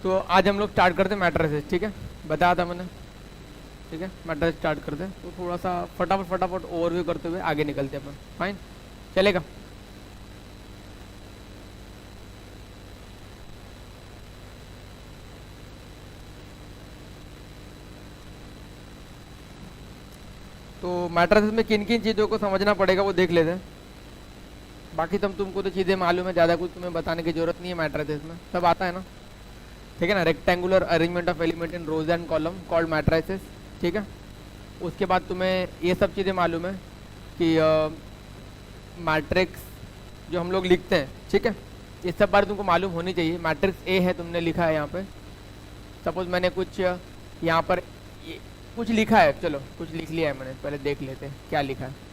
तो आज हम लोग स्टार्ट करते हैं मैट्रिसेस, ठीक है, बताया था मैंने, ठीक है। मैट्रिसेस स्टार्ट करते हैं, तो थोड़ा सा फटाफट ओवरव्यू करते हुए आगे निकलते हैं अपन, फाइन चलेगा। तो मैट्रिसेस में किन किन चीज़ों को समझना पड़ेगा वो देख लेते हैं। बाकी तुमको तो चीज़ें मालूम है, ज़्यादा कुछ तुम्हें बताने की जरूरत नहीं है, मैट्रिसेस में सब आता है ना, ठीक है ना। Rectangular arrangement of element in rows and column called matrices, ठीक है। उसके बाद तुम्हें ये सब चीज़ें मालूम है कि मैट्रिक्स जो हम लोग लिखते हैं, ठीक है, ये सब बार तुमको मालूम होनी चाहिए। मैट्रिक्स ए है, तुमने लिखा है यहाँ पे, सपोज मैंने कुछ यहाँ पर कुछ लिखा है, चलो कुछ लिख लिया है मैंने, पहले देख लेते हैं क्या लिखा है।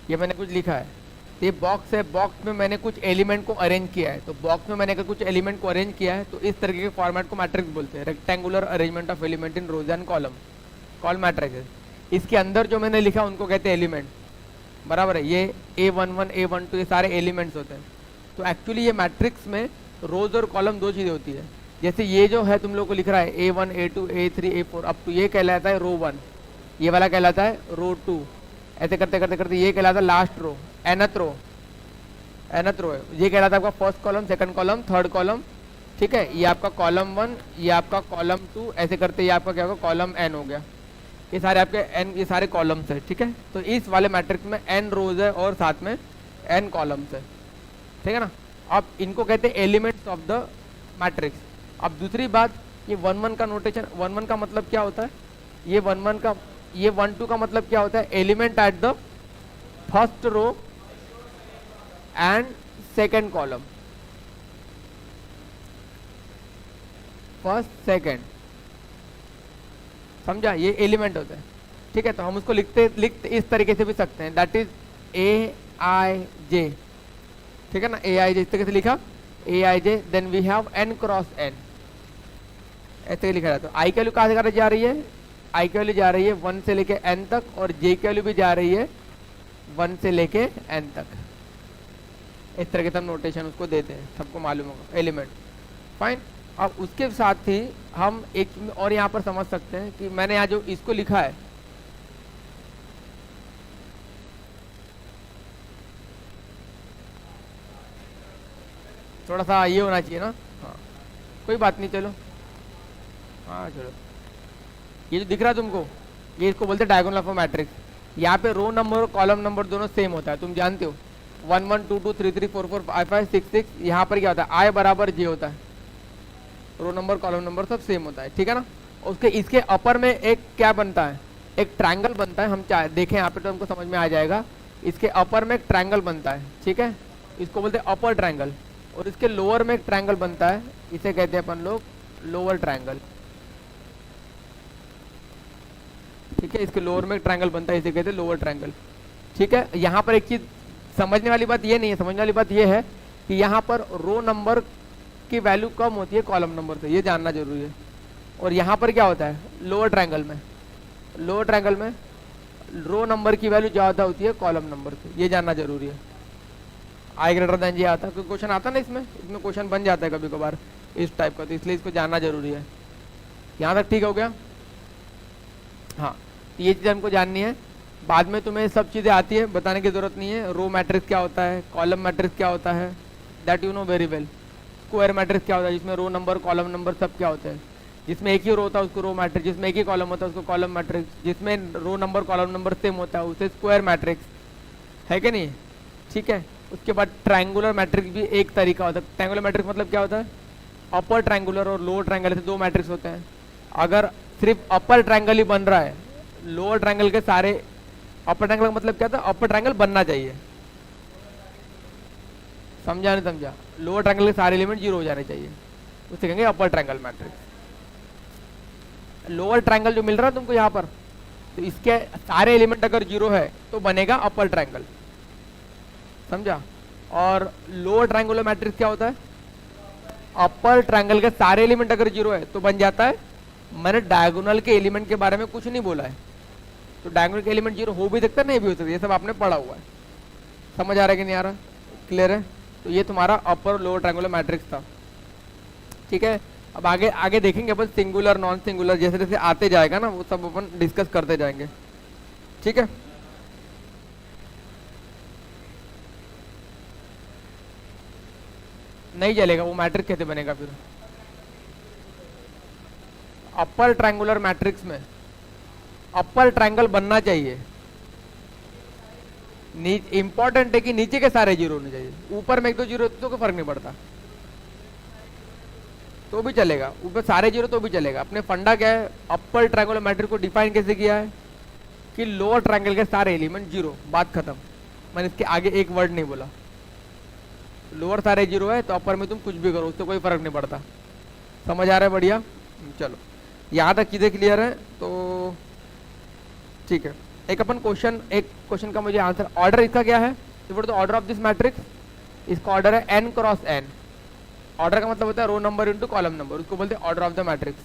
ये मैंने कुछ लिखा है, ये बॉक्स है, बॉक्स में मैंने कुछ एलिमेंट को अरेंज किया है। तो बॉक्स में मैंने अगर कुछ एलिमेंट को अरेंज किया है तो इस तरीके के फॉर्मेट को मैट्रिक्स बोलते हैं। Rectangular arrangement of element in rows and column call matrix. इसके अंदर जो मैंने लिखा उनको कहते हैं एलिमेंट, बराबर है। ये A11 A12 ये सारे एलिमेंट्स होते हैं। तो एक्चुअली ये मैट्रिक्स में रोज और कॉलम दो चीज़ें होती है। जैसे ये जो है तुम लोग को लिख रहा है A1 A2 A3 A4, अब तो ये कहलाता है रो 1, ये वाला कहलाता है रो 2, ऐसे करते करते करते ये कहलाता है लास्ट रो, एनथ रो है। ये कहलाता है आपका first column, second column, third column, ठीक है। ये आपका कॉलम 1, ये आपका कॉलम 2, ऐसे करते ये आपका क्या होगा कॉलम n हो गया। ये सारे आपके n, ये सारे कॉलम्स है, ठीक है। तो इस वाले मैट्रिक्स में n रोज है और साथ में n कॉलम्स है, ठीक है ना। अब इनको कहते हैं एलिमेंट्स ऑफ द मैट्रिक्स। अब दूसरी बात, ये 1-1 का नोटेशन, 1-1 का मतलब क्या होता है, ये 1-1 का, ये 1-2 का मतलब क्या होता है, element at the first row and second column, first second, समझा, ये एलिमेंट होता है, ठीक है। तो हम उसको लिखते इस तरीके से भी सकते हैं, दैट इज AIJ, ठीक है ना। AIJ इस तरीके से लिखा, AIJ, then we have n cross n, ऐसे लिखा जाता है। I की वैल्यू कहाँ से जा रही है, I की वैल्यू जा रही है 1 से लेके n तक, और J की वैल्यू भी जा रही है 1 से लेके n तक। इस तरह के हम नोटेशन उसको देते हैं, सबको मालूम होगा, एलिमेंट, फाइन। अब उसके साथ ही हम एक और यहाँ पर समझ सकते हैं कि मैंने यहाँ जो इसको लिखा है, थोड़ा सा ये होना चाहिए ना, हाँ कोई बात नहीं, चलो हाँ चलो। ये जो दिख रहा है तुमको, ये इसको बोलते हैं डायगोनल ऑफ अ मैट्रिक्स। यहाँ पे रो नंबर और कॉलम नंबर दोनों सेम होता है, तुम जानते हो, 1 1 2 2 3 3 4 4 5 5 6 6। यहाँ पर क्या होता है, I बराबर J होता है, रो नंबर कॉलम नंबर सब सेम होता है, ठीक है ना। उसके इसके अपर में एक क्या बनता है, एक ट्रायंगल बनता है। हम चाहे देखें यहाँ पे तो हमको समझ में आ जाएगा। इसके अपर में एक ट्रायंगल बनता है, ठीक है, इसको बोलते हैं अपर ट्रायंगल। और इसके लोअर में एक ट्रायंगल बनता है, इसे कहते हैं अपन लोग लोअर ट्रायंगल, ठीक है। इसके लोअर में एक ट्रायंगल बनता है, इसे कहते हैं लोअर ट्रायंगल, ठीक है। यहाँ पर एक चीज समझने वाली बात ये नहीं है, समझने वाली बात ये है कि यहाँ पर रो नंबर की वैल्यू कम होती है कॉलम नंबर से, ये जानना जरूरी है। और यहाँ पर क्या होता है, लोअर ट्रायंगल में रो नंबर की वैल्यू ज़्यादा होती है कॉलम नंबर से, ये जानना जरूरी है। I ग्रेटर देन J आता है, कोई क्वेश्चन आता ना इसमें क्वेश्चन बन जाता है कभी कभार इस टाइप का, तो इसलिए इसको जानना जरूरी है। यहाँ तक ठीक हो गया, हाँ। तो ये चीज़ हमको जाननी है, बाद में तुम्हें सब चीज़ें आती है, बताने की जरूरत नहीं है। रो मैट्रिक्स क्या होता है, कॉलम मैट्रिक्स क्या होता है, that you know very well. Square matrix क्या होता है, जिसमें रो नंबर कॉलम नंबर सब क्या होते हैं। जिसमें एक ही रो होता है उसको रो मैट्रिक्स, जिसमें एक ही कॉलम होता है उसको कॉलम मैट्रिक्स, जिसमें row number column number same होता है उसे स्क्वायर मैट्रिक्स, है कि नहीं, ठीक है। उसके बाद ट्रायंगुलर मैट्रिक्स भी एक तरीका होता है। ट्रायंगुलर मैट्रिक्स मतलब क्या होता है, अपर ट्रायंगुलर और लोअर ट्रायंगल से दो मैट्रिक्स होते हैं। अगर सिर्फ अपर ट्रायंगल ही बन रहा है, लोअर ट्रायंगल के सारे, अपर ट्रायंगल का मतलब क्या था, अपर ट्रायंगल बनना चाहिए, समझा नहीं समझा, लोअर ट्रायंगल के सारे एलिमेंट 0 हो जाने चाहिए, उसे कहेंगे अपर ट्रायंगल मैट्रिक्स। लोअर ट्रायंगल जो मिल रहा है तुमको यहाँ पर, तो इसके सारे एलिमेंट अगर 0 है तो बनेगा अपर ट्रायंगल, समझा। और लोअर ट्रायंगुलर मैट्रिक्स क्या होता है, अपर ट्रायंगल के सारे एलिमेंट अगर जीरो है तो बन जाता है। मैंने डायगोनल के एलिमेंट के बारे में कुछ नहीं बोला है, तो डायगोनल के एलिमेंट जीरो हो भी सकता है, नहीं भी हो सकता, ये सब आपने पढ़ा हुआ है। समझ आ रहा है कि नहीं आ रहा? क्लियर है? तो ये तुम्हारा अपर लोअर ट्रायंगुलर मैट्रिक्स था। ठीक है, अब आगे आगे देखेंगे अपन सिंगुलर नॉन सिंगुलर, जैसे जैसे आते जाएगा ना वो सब अपन डिस्कस करते जाएंगे। ठीक है, नहीं चलेगा वो मैट्रिक्स कैसे बनेगा फिर? अपर ट्रायंगुलर मैट्रिक्स में अपर ट्रायंगल बनना चाहिए, इंपॉर्टेंट है कि नीचे के सारे जीरो होने चाहिए, ऊपर में एक दो जीरो तो कोई फर्क नहीं पड़ता, तो भी चलेगा, ऊपर सारे जीरो तो भी चलेगा। अपने फंडा क्या है, अपर ट्रायंगुलर मैट्रिक्स को डिफाइन कैसे किया है कि लोअर ट्रायंगल के सारे एलिमेंट जीरो, बात खत्म। मैंने इसके आगे एक वर्ड नहीं बोला। लोअर सारे जीरो है तो अपर में तुम कुछ भी करो उससे कोई फर्क नहीं पड़ता। समझ आ रहा है? बढ़िया, चलो यहाँ तक चीजें क्लियर है तो ठीक है। एक क्वेश्चन का मुझे आंसर, ऑर्डर इसका क्या है, तो ऑर्डर ऑफ दिस मैट्रिक्स, इसका ऑर्डर है n क्रॉस n। ऑर्डर का मतलब होता है row number into column number, उसको बोलते हैं order of the matrix.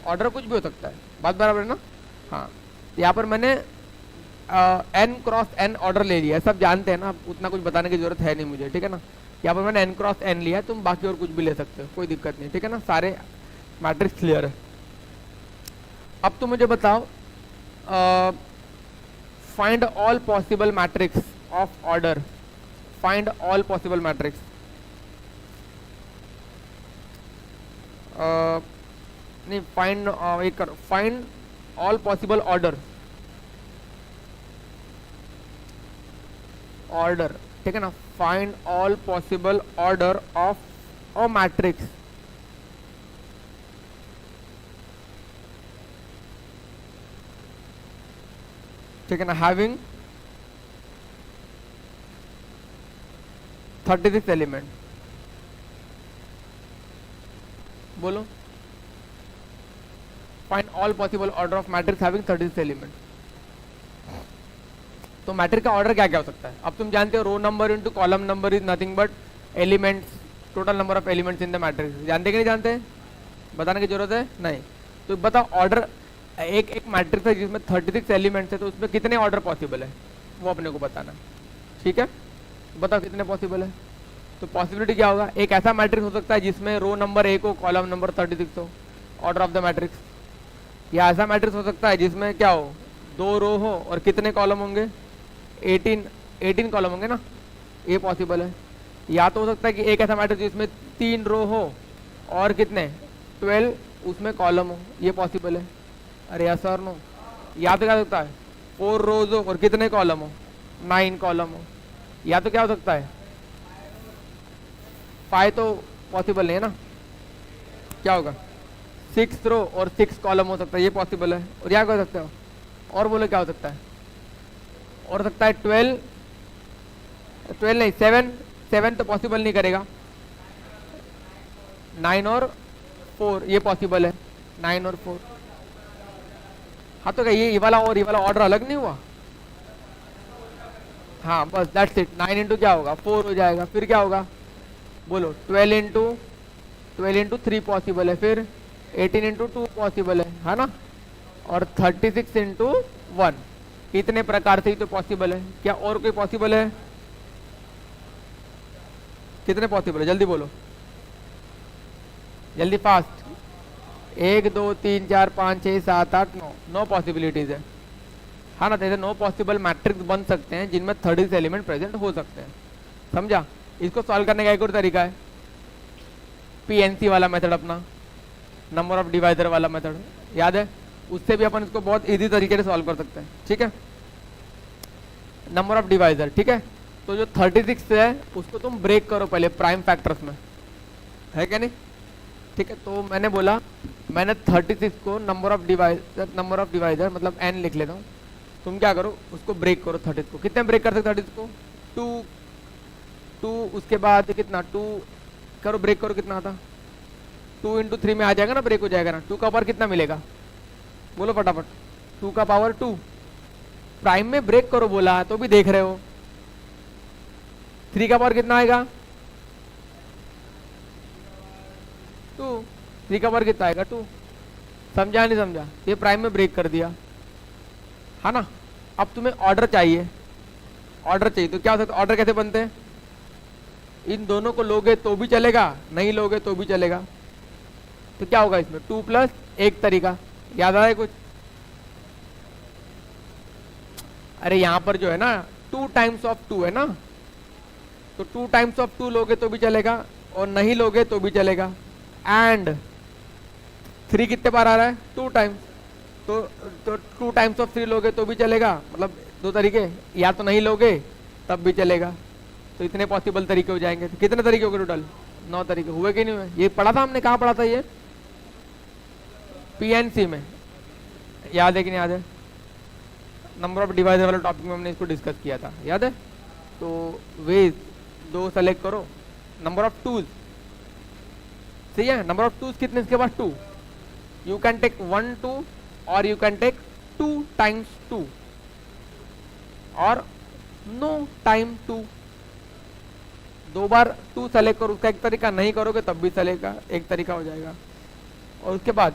Order कुछ भी हो सकता है, बात बराबर है ना? हाँ, यहाँ पर मैंने n क्रॉस n ऑर्डर ले लिया है, सब जानते हैं ना, उतना कुछ बताने की जरूरत है नहीं मुझे, ठीक है ना। यहाँ पर मैंने n क्रॉस n लिया है, तुम बाकी और कुछ भी ले सकते हो, कोई दिक्कत नहीं, ठीक है ना। सारे मैट्रिक्स क्लियर है। अब तुम मुझे बताओ, find all possible matrix of order, find all possible matrix, नहीं फाइंड, एक करो, find all possible order, order, ठीक है ना। Find all possible order of a matrix, ठीक है ना, हैविंग 36 एलिमेंट। बोलो, find all possible order of matrix having 36 element. तो मैट्रिक्स का ऑर्डर क्या क्या हो सकता है? अब तुम जानते हो row number into column number is nothing but elements, total number of elements in the matrix. जानते कि नहीं जानते? बताने की जरूरत है? नहीं। तो बताओ ऑर्डर, एक मैट्रिक्स है जिसमें 36 एलिमेंट्स है, तो उसमें कितने ऑर्डर पॉसिबल है वो अपने को बताना, ठीक है। बताओ कितने पॉसिबल है। तो पॉसिबिलिटी क्या होगा, एक ऐसा मैट्रिक्स हो सकता है जिसमें रो नंबर 1 हो, कॉलम नंबर 36 हो, ऑर्डर ऑफ द मैट्रिक्स। या ऐसा मैट्रिक्स हो सकता है जिसमें क्या हो, 2 रो हो और कितने कॉलम होंगे, 18 कॉलम होंगे ना, ये पॉसिबल है। या तो हो सकता है कि एक ऐसा मैट्रिक्स जिसमें 3 रो हो और कितने 12 उसमें कॉलम हो, ये पॉसिबल है। अरे यस और नो? या तो क्या हो सकता है 4 रोज हो और कितने कॉलम हो, 9 कॉलम हो। या तो क्या हो सकता है 5 तो पॉसिबल नहीं है ना, क्या होगा 6 रो और 6 कॉलम हो सकता है, ये पॉसिबल है। और क्या कर सकते हो, और बोलो क्या हो सकता है, और सकता है 12 नहीं 7 तो पॉसिबल नहीं करेगा, 9 और 4 ये पॉसिबल है, 9 और 4। हाँ तो क्या ये वाला और ये वाला ऑर्डर अलग नहीं हुआ? हाँ बस दैट्स इट। 9 इंटू क्या होगा 4 हो जाएगा, फिर क्या होगा बोलो 12 इंटू 3 पॉसिबल है, फिर 18 इंटू 2 पॉसिबल है ना, और 36 इंटू 1, इतने प्रकार से ही तो पॉसिबल है। क्या और कोई पॉसिबल है? कितने पॉसिबल है जल्दी बोलो, जल्दी फास्ट। 1 2 3 4 5 6 7 8 9 पॉसिबिलिटीज है, हाँ ना। जैसे 9 पॉसिबल मैट्रिक्स बन सकते हैं जिनमें 30 एलिमेंट प्रेजेंट हो सकते हैं, समझा। इसको सॉल्व करने का एक और तरीका है, पीएनसी वाला मेथड, अपना नंबर ऑफ डिवाइजर वाला मेथड, याद है? उससे भी अपन इसको बहुत इजी तरीके से सॉल्व कर सकते हैं, ठीक है। नंबर ऑफ डिवाइजर, ठीक है। तो जो 36 है उसको तुम ब्रेक करो पहले प्राइम फैक्टर्स में, है क्या नहीं? ठीक है, तो मैंने बोला, मैंने 36 को नंबर ऑफ डिवाइजर मतलब n लिख लेता हूँ। तुम क्या करो, उसको ब्रेक करो 30 को। कितने ब्रेक कर सकते 30 को? 2 उसके बाद कितना 2 करो, ब्रेक करो, कितना आता 2 इंटू 3 में आ जाएगा ना, ब्रेक हो जाएगा ना। 2 का पावर कितना मिलेगा बोलो फटाफट, 2 का पावर 2। प्राइम में ब्रेक करो बोला तो भी देख रहे हो, 3 का पावर कितना आएगा 2, 3 का वर्ग कितना आएगा 2। समझा नहीं समझा? ये प्राइम में ब्रेक कर दिया है ना। अब तुम्हें ऑर्डर चाहिए, ऑर्डर चाहिए तो क्या हो सकता है, ऑर्डर कैसे बनते हैं? इन दोनों को लोगे तो भी चलेगा, नहीं लोगे तो भी चलेगा। तो क्या होगा इसमें 2 प्लस एक तरीका, याद आ रहा है कुछ? अरे यहां पर जो है ना 2 टाइम्स ऑफ 2 है ना, तो 2 टाइम्स ऑफ 2 लोगे तो भी चलेगा और नहीं लोगे तो भी चलेगा। एंड 3 कितने बार आ रहा है 2 टाइम्स, तो 2 टाइम्स ऑफ 3 लोगे तो भी चलेगा, मतलब 2 तरीके, या तो नहीं लोगे तब भी चलेगा। तो इतने पॉसिबल तरीके हो जाएंगे। तो कितने तरीके हो गए टोटल? 9 तरीके हुए कि नहीं हुए? ये पढ़ा था हमने, कहाँ पढ़ा था ये? पीएनसी में, याद है कि नहीं याद है? नंबर ऑफ डिवाइजर वाले टॉपिक में हमने इसको डिस्कस किया था, याद है? तो वेज 2 सेलेक्ट करो, नंबर ऑफ टूज, सही है? नंबर ऑफ टूज कितने इसके पास? 2। यू कैन टेक 1 2 और यू कैन टेक 2 टाइम्स 2 और नो टाइम 2। 2 बार 2 सेलेक्ट करो, उसका एक तरीका, नहीं करोगे तब भी चलेगा, एक तरीका हो जाएगा। और उसके बाद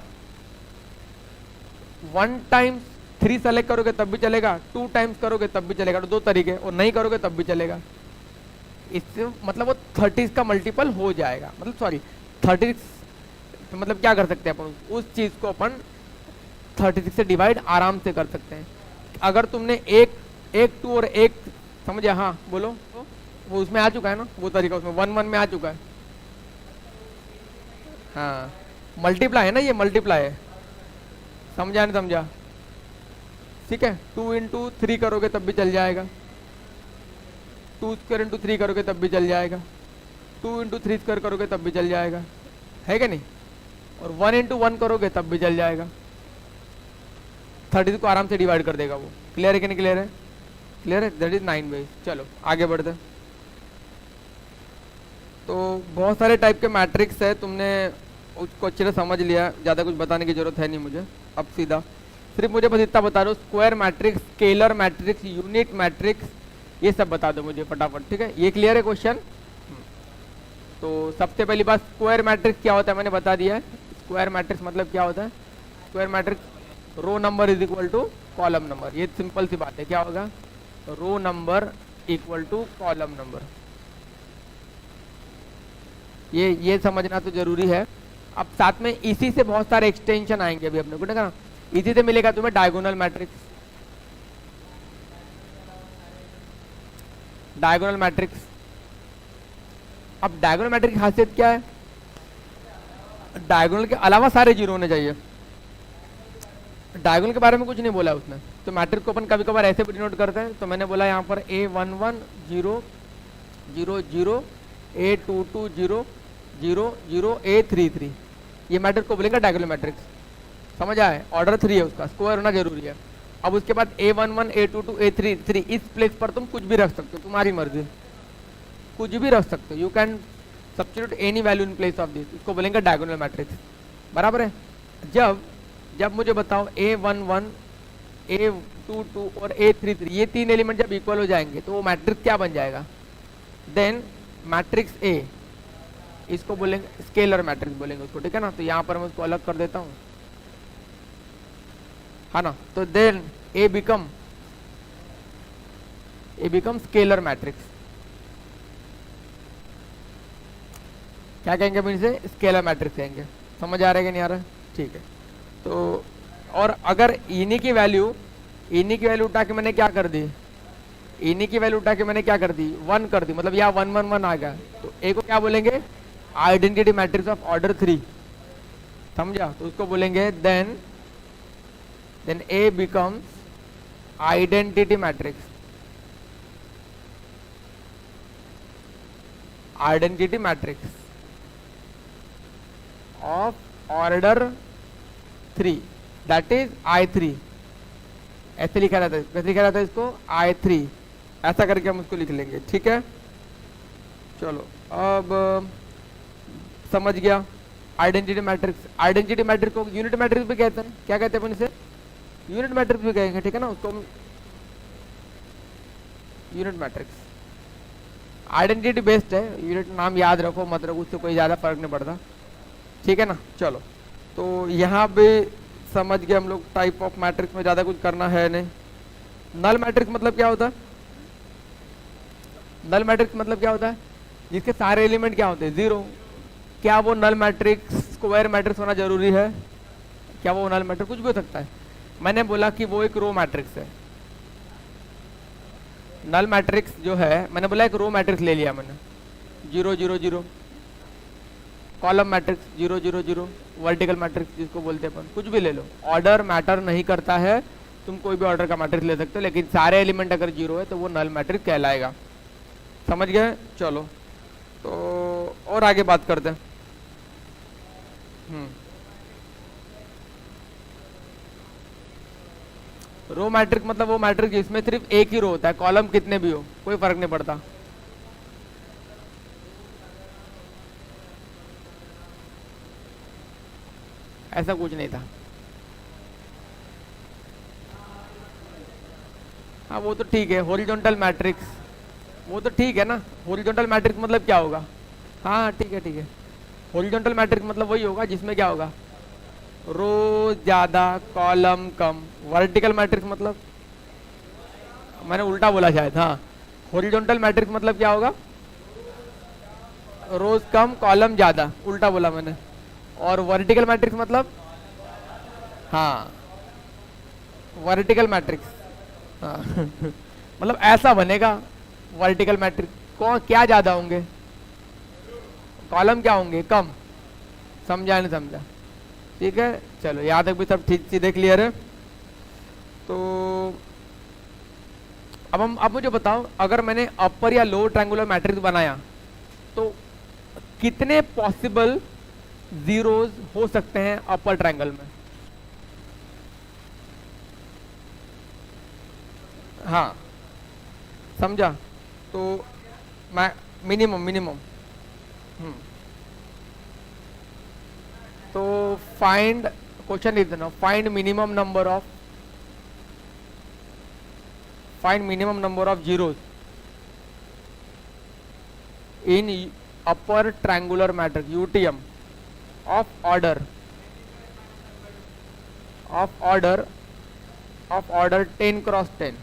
1 टाइम्स 3 सेलेक्ट करोगे तब भी चलेगा, 2 टाइम्स करोगे तब भी चलेगा, तो 2 तरीके, और नहीं करोगे तब भी चलेगा। इससे मतलब वो 30 का मल्टीपल हो जाएगा, मतलब सॉरी 30, तो मतलब क्या कर सकते हैं अपन, उस चीज को अपन 36 से डिवाइड आराम से कर सकते हैं। अगर तुमने एक 2 और 1 समझे, हाँ बोलो, तो वो उसमें आ चुका है ना, वो तरीका उसमें 1 1 में आ चुका है। हाँ मल्टीप्लाई है ना, ये मल्टीप्लाई है, समझा नहीं समझा? ठीक है, 2 इंटू 3 करोगे तब भी चल जाएगा, 2 स्क्वायर इंटू 3 करोगे तब भी चल जाएगा, 2 इंटू 3 स्क्वायर करोगे तब भी चल जाएगा, है क्या नहीं? और 1 इंटू 1 करोगे तब भी चल जाएगा। 30 को आराम से डिवाइड कर देगा वो। क्लियर है कि नहीं? क्लियर है? क्लियर है? That is 9 ways. चलो आगे बढ़ते। तो बहुत सारे टाइप के मैट्रिक्स है, तुमने उसको अच्छे से समझ लिया, ज़्यादा कुछ बताने की जरूरत है नहीं मुझे। अब सीधा सिर्फ मुझे बस इतना बता दो, square matrix, scalar matrix, unit matrix, ये सब बता दो मुझे फटाफट, ठीक है? ये क्लियर है क्वेश्चन? तो सबसे पहली बात, स्क्वायर मैट्रिक्स क्या होता है मैंने बता दिया है। स्क्वायर मैट्रिक्स मतलब क्या होता है? Square matrix row number is equal to column number, ये सिंपल सी बात है। क्या होगा? Row number equal to column number, ये समझना तो जरूरी है। अब साथ में इसी से बहुत सारे एक्सटेंशन आएंगे अभी अपने को, ठीक है ना? इसी से मिलेगा तुम्हें डायगोनल मैट्रिक्स, डायगोनल मैट्रिक्स। अब डायगोनल मैट्रिक्स की खासियत क्या है? डायगोनल के अलावा सारे जीरो होने चाहिए। डायगोनल के बारे में कुछ नहीं बोला है उसने। तो मैट्रिक्स को अपन कभी कभार ऐसे भी डिनोट करते हैं, तो मैंने बोला यहाँ पर A11 0 0 0 A22 0 0 0 A33, ये मैट्रिक्स को बोलेंगे डायगोनल मैट्रिक्स। समझ आए? ऑर्डर 3 है उसका, स्क्वायर होना जरूरी है। अब उसके बाद A11 A22 A33, इस प्लेस पर तुम कुछ भी रख सकते हो, तुम्हारी मर्जी, कुछ भी रख सकते हो। You can substitute any value in place of this, इसको बोलेंगे डायगोनल मैट्रिक्स। बराबर है? जब मुझे बताओ A11 A22 और A33, ये 3 एलिमेंट जब इक्वल हो जाएंगे तो वो मैट्रिक्स क्या बन जाएगा? देन मैट्रिक्स A, इसको बोलेंगे स्केलर मैट्रिक्स बोलेंगे उसको, ठीक है ना? तो यहाँ पर मैं उसको अलग कर देता हूँ, है ना? तो then A become scalar matrix. क्या कहेंगे फिर से? स्केलर मैट्रिक्स कहेंगे। समझ आ रहा है कि नहीं आ रहा? ठीक है। तो और अगर इन्हीं की वैल्यू उठा के मैंने क्या कर दी, इन्हीं की वैल्यू उठा के मैंने क्या कर दी, 1 कर दी, मतलब यहाँ 1 1 1 आ गया, तो ए को क्या बोलेंगे? Identity matrix of order 3। समझा? तो उसको बोलेंगे then A becomes identity matrix, identity matrix of order 3, that is I3। ऐसे लिखा रहता है, कैसे लिखा रहता है इसको? I3, ऐसा करके हम उसको लिख लेंगे, ठीक है? चलो अब समझ गया आइडेंटिटी मैट्रिक्स। आइडेंटिटी मैट्रिक्स को यूनिट मैट्रिक्स भी कहते हैं। क्या कहते हैं अपन इसे? यूनिट मैट्रिक्स भी कहेंगे, ठीक है ना? उसको यूनिट मैट्रिक्स। आइडेंटिटी बेस्ड है, यूनिट नाम याद रखो मत रखो, उससे कोई ज्यादा फर्क नहीं पड़ता, ठीक है ना। चलो तो यहाँ पे समझ गए हम लोग, टाइप ऑफ मैट्रिक्स में ज़्यादा कुछ करना है नहीं। नल मैट्रिक्स मतलब क्या होता है? नल मैट्रिक्स मतलब क्या होता है? जिसके सारे एलिमेंट क्या होते हैं? जीरो। क्या वो नल मैट्रिक्स स्क्वायर मैट्रिक्स होना जरूरी है? क्या वो नल मैट्रिक्स कुछ भी हो सकता है? मैंने बोला कि वो एक रो मैट्रिक्स है। नल मैट्रिक्स जो है, मैंने बोला एक रो मैट्रिक्स ले लिया मैंने, 0 0 0। Column matrix 0 0 0। वर्टिकल मैट्रिक्स जिसको बोलते हैं अपन, कुछ भी ले लो, ऑर्डर मैटर नहीं करता है। तुम कोई भी ऑर्डर का मैट्रिक्स ले सकते हो, लेकिन सारे एलिमेंट अगर 0 है तो वो नल मैट्रिक्स कहलाएगा। समझ गए? चलो तो और आगे बात करते हैं। रो मैट्रिक्स मतलब वो मैट्रिक्स जिसमें सिर्फ एक ही रो होता है, कॉलम कितने भी हो कोई फर्क नहीं पड़ता। ऐसा कुछ नहीं था। हाँ वो तो ठीक है, हॉरिजॉन्टल मैट्रिक्स, वो तो ठीक है ना। हॉरिजॉन्टल मैट्रिक्स मतलब क्या होगा? हाँ ठीक है ठीक है। हॉरिजॉन्टल मैट्रिक्स मतलब वही होगा जिसमें क्या होगा? रो ज्यादा कॉलम कम। वर्टिकल मैट्रिक्स मतलब, मैंने उल्टा बोला शायद। हाँ, हॉरिजॉन्टल मैट्रिक्स मतलब क्या होगा? रोज कम कॉलम ज्यादा, उल्टा बोला मैंने। और वर्टिकल मैट्रिक्स मतलब, हाँ वर्टिकल मैट्रिक्स, हाँ मतलब ऐसा बनेगा वर्टिकल मैट्रिक्स। कौन क्या ज्यादा होंगे? कॉलम क्या होंगे? कम। समझा नहीं समझा? ठीक है चलो, यहाँ तक भी सब ठीक चीजें क्लियर है। तो अब मुझे बताओ, अगर मैंने अपर या लोअर ट्रायंगुलर मैट्रिक्स बनाया तो कितने पॉसिबल जीरोस हो सकते हैं अपर ट्रायंगल में? हाँ समझा? तो मैं मिनिमम मिनिमम तो फाइंड, क्वेश्चन लिख देना, find minimum number of zeros in upper triangular matrix UTM of order 10x10।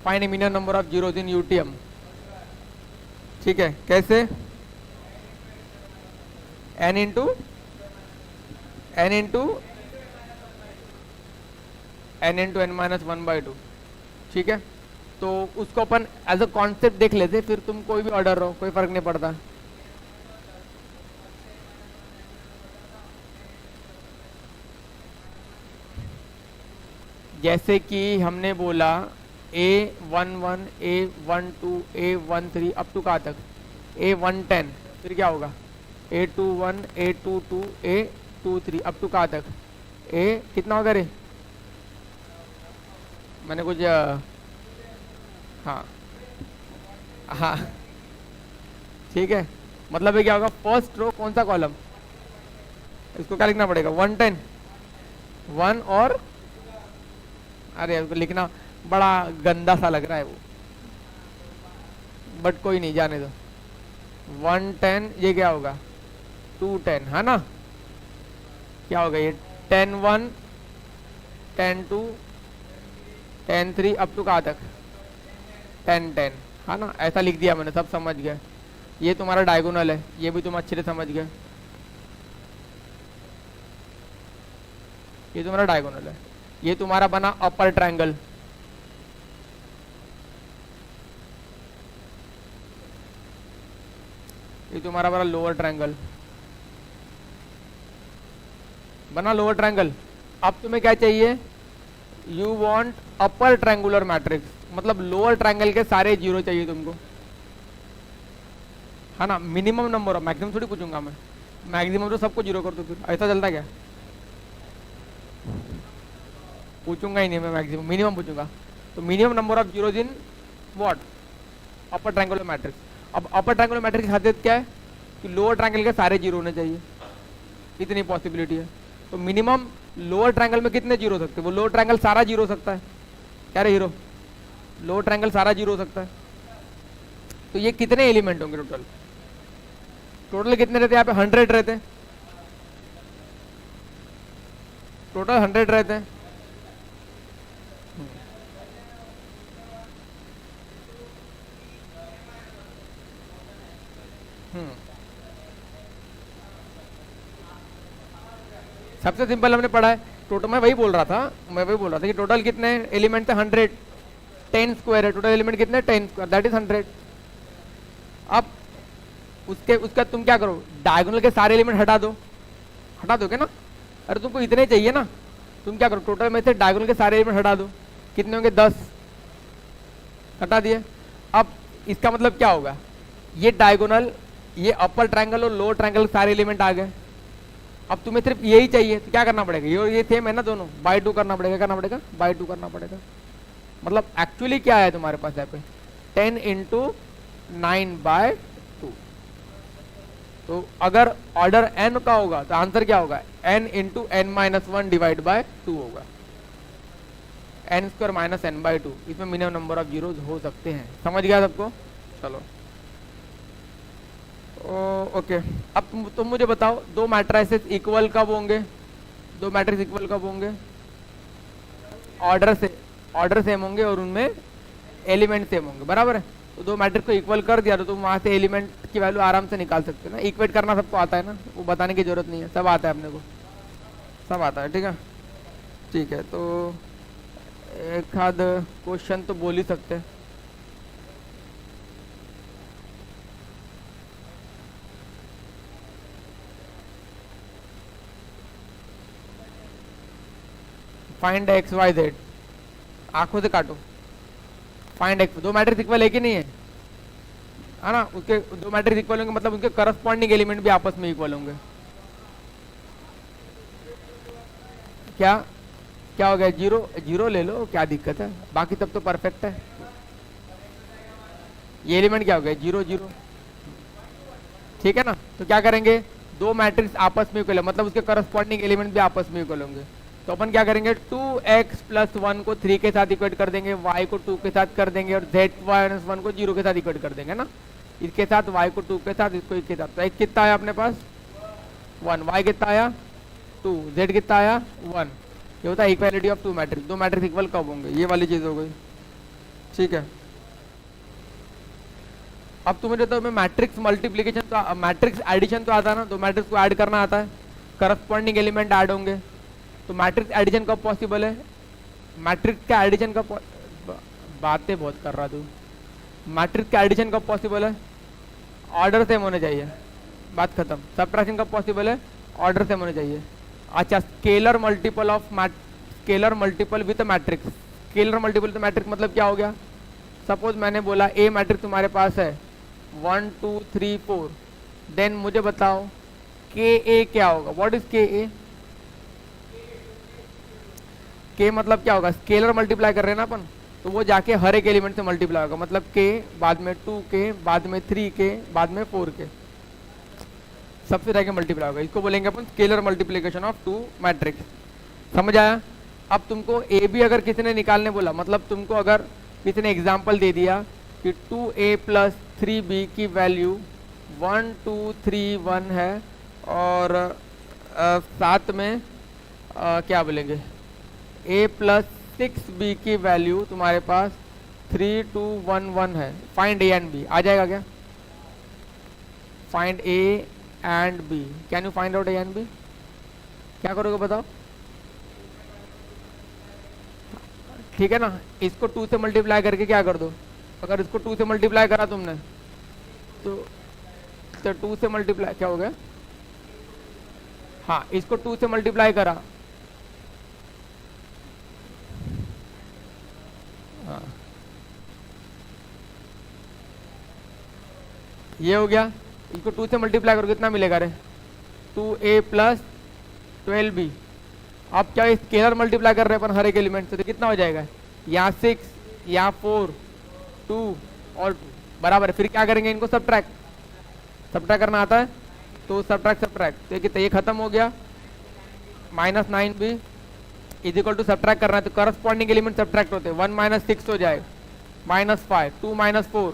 Find minimum number of zeros in UTM. ठीक है, कैसे? n into n-1/2। ठीक है, तो उसको अपन एज अ कॉन्सेप्ट देख लेते, फिर तुम कोई भी ऑर्डर रहो कोई फर्क नहीं पड़ता। जैसे कि हमने बोला A11 A12 A13 up to कहाँ तक? A110, फिर क्या होगा? A21 A22 A23 up to कहाँ तक? A कितना होगा रे? मैंने कुछ हाँ हाँ ठीक है, मतलब ये क्या होगा? फर्स्ट रो कौन सा कॉलम? इसको क्या लिखना पड़ेगा? 110 1 और, अरे उसको लिखना बड़ा गंदा सा लग रहा है वो, बट कोई नहीं, जाने दो। 110, ये क्या होगा? 210 है ना? क्या होगा ये? 10-1 10-2 10-3 अप टू कहाँ तक? 10-10 है ना? ऐसा लिख दिया मैंने, सब समझ गए। ये तुम्हारा डायगोनल है, ये भी तुम अच्छे से समझ गए। ये तुम्हारा डायगोनल है, ये तुम्हारा बना अपर ट्रायंगल। ये तुम्हारा बना लोअर ट्रायंगल, बना लोअर ट्रायंगल। अब तुम्हें क्या चाहिए? You want upper triangular matrix, मतलब लोअर ट्रायंगल के सारे जीरो चाहिए तुमको, है ना? मिनिमम नंबर ऑफ, मैक्सिमम थोड़ी पूछूंगा मैं, मैक्सिमम तो सबको जीरो कर दो, फिर ऐसा चलता क्या? पूछूंगा ही नहीं मैं, मैक्सिमम मिनिमम पूछूंगा। तो minimum number of zeros in what? Upper triangular matrix. अब अपर ट्रायंगुलर मैट्रिक्स की खासियत क्या है? कि लोअर ट्रायंगल के सारे जीरो होने चाहिए, इतनी पॉसिबिलिटी है। तो मिनिमम लोअर ट्रायंगल में कितने जीरो हो सकते हैं? वो लोअर ट्रायंगल सारा जीरो हो सकता है, क्या रे हीरो? लोअर ट्रायंगल सारा जीरो हो सकता है। तो ये कितने एलिमेंट होंगे टोटल? टोटल कितने रहते यहाँ पे? 100 रहते, टोटल 100 रहते हैं। सबसे सिंपल हमने पढ़ा है टोटल, मैं वही बोल रहा था कि टोटल कितने एलिमेंट थे? 100, 10 स्क्वायर है, टोटल एलिमेंट कितने? 10 स्क्वायर, दैट इज 100। अब उसका तुम क्या करो? डायगोनल के सारे एलिमेंट हटा दोगे ना? अरे तुमको इतने चाहिए ना, तुम क्या करो? टोटल में से डायगोनल के सारे एलिमेंट हटा दो, कितने होंगे? 10, हटा दिए। अब इसका मतलब क्या होगा? ये डायगोनल, ये अपर ट्रायंगल और लोअर ट्रायंगल सारे एलिमेंट आ गए। अब तुम्हें सिर्फ यही चाहिए, तो क्या करना पड़ेगा? ये सेम है ना दोनों, बाय 2 करना पड़ेगा, बाय 2 करना पड़ेगा। मतलब एक्चुअली क्या है तुम्हारे पास यहाँ पे? 10 इंटू 9/2। तो अगर ऑर्डर n का होगा तो आंसर क्या होगा? n into n-1 divide by 2 होगा, n² माइनस n/2। इसमें मिनिमम नंबर ऑफ जीरोज हो सकते हैं। समझ गया सबको? चलो ओके। अब तुम मुझे बताओ, दो मैट्रिसेस इक्वल कब होंगे? दो मैट्रिक्स इक्वल कब होंगे? ऑर्डर सेम होंगे और उनमें एलिमेंट सेम होंगे, बराबर है। तो दो मैट्रिक्स को इक्वल कर दिया तो तुम वहां से एलिमेंट की वैल्यू आराम से निकाल सकते हो ना। इक्वेट करना सबको आता है ना, वो बताने की जरूरत नहीं है, सब आता है अपने को, सब आता है। ठीक है। तो एक आध क्वेश्चन तो बोल ही सकते हैं। फाइंड एक्स वाई जेड, आंखों से काटो। फाइंड एक्स, दो मैट्रिक्स इक्वल है कि नहीं है? है ना? उसके दो मैट्रिक्स इक्वल होंगे मतलब उनके करस्पॉन्डिंग एलिमेंट भी आपस में इक्वल होंगे। क्या क्या हो गया? जीरो ले लो, क्या दिक्कत है? बाकी सब तो परफेक्ट है। ये एलिमेंट क्या हो गया? 0 0। ठीक है ना? तो क्या करेंगे? दो मैट्रिक्स आपस में इक्वल है मतलब उसके करस्पॉन्डिंग एलिमेंट भी आपस में इक्वल होंगे। तो अपन क्या करेंगे? 2x + 1 को 3 के साथ इक्वेट कर देंगे, y को 2 के साथ कर देंगे और z - 1 को 0 के साथ इक्वेट कर देंगे ना। इसके साथ y को 2 के साथ, इसको 1 के साथ। तो x कितना आया अपने पास? 1। y कितना आया? 2। z कितना आया? 1। ये होता है इक्वालिटी ऑफ टू मैट्रिक्स। दो मैट्रिक्स इक्वल कब होंगे? ये वाली चीज हो गई। ठीक है। अब तुम्हें जो मैं मैट्रिक्स मल्टीप्लीकेशन तो मैट्रिक्स एडिशन तो आता है ना, दो मैट्रिक्स को ऐड करना आता है, करस्पॉन्डिंग एलिमेंट ऐड होंगे। तो मैट्रिक्स एडिशन कब पॉसिबल है? मैट्रिक्स का एडिशन कब बातें बहुत कर रहा तू। मैट्रिक्स का एडिशन कब पॉसिबल है? ऑर्डर सेम होने चाहिए, बात खत्म। सबट्रैक्शन कब पॉसिबल है? ऑर्डर सेम होने चाहिए। अच्छा, scalar multiple with matrix. Scalar multiple with matrix मतलब क्या हो गया? सपोज मैंने बोला ए मैट्रिक्स तुम्हारे पास है 1 2 3 4, देन मुझे बताओ के ए क्या होगा? व्हाट इज के ए? के मतलब क्या होगा? स्केलर मल्टीप्लाई कर रहे हैं ना अपन, तो वो जाके हर एक एलिमेंट से मल्टीप्लाई होगा। मतलब के बाद में 2 के बाद में 3 के बाद में 4 के, सबसे जाके मल्टीप्लाई होगा। इसको बोलेंगे अपन scalar multiplication of two matrix. समझ आया? अब तुमको ए बी अगर किसी ने निकालने बोला, मतलब तुमको अगर किसी ने एग्जाम्पल दे दिया कि 2a + 3b की वैल्यू 1 2 3 1 है और साथ में क्या बोलेंगे a + 6b की वैल्यू तुम्हारे पास 3 2 1 1 है। Find a and b। आ जाएगा क्या? Find a and b। Can you find out a and b? क्या करोगे बताओ? ठीक है ना? इसको 2 से मल्टीप्लाई करके क्या कर दो? अगर इसको 2 से मल्टीप्लाई करा तुमने तो 2 से मल्टीप्लाई क्या हो गया? हाँ, इसको 2 से मल्टीप्लाई करा, हाँ ये हो गया। इसको 2 से मल्टीप्लाई करो कितना मिलेगा रे? 2a + 12b। अब क्या स्केलर मल्टीप्लाई कर रहे हैं अपन हर एक एलिमेंट से, तो कितना हो जाएगा? यहाँ 6 यहाँ 4 2 और 2 बराबर है। फिर क्या करेंगे? इनको सब्ट्रैक्ट करना आता है तो सब्ट्रैक्ट। तो ये खत्म हो गया। -9b = टू सब्ट्रैक्ट करना है तो करस्पॉन्डिंग एलिमेंट सब्ट्रैक्ट होते हैं। 1 - 6 हो जाएगा, -5 2 - 4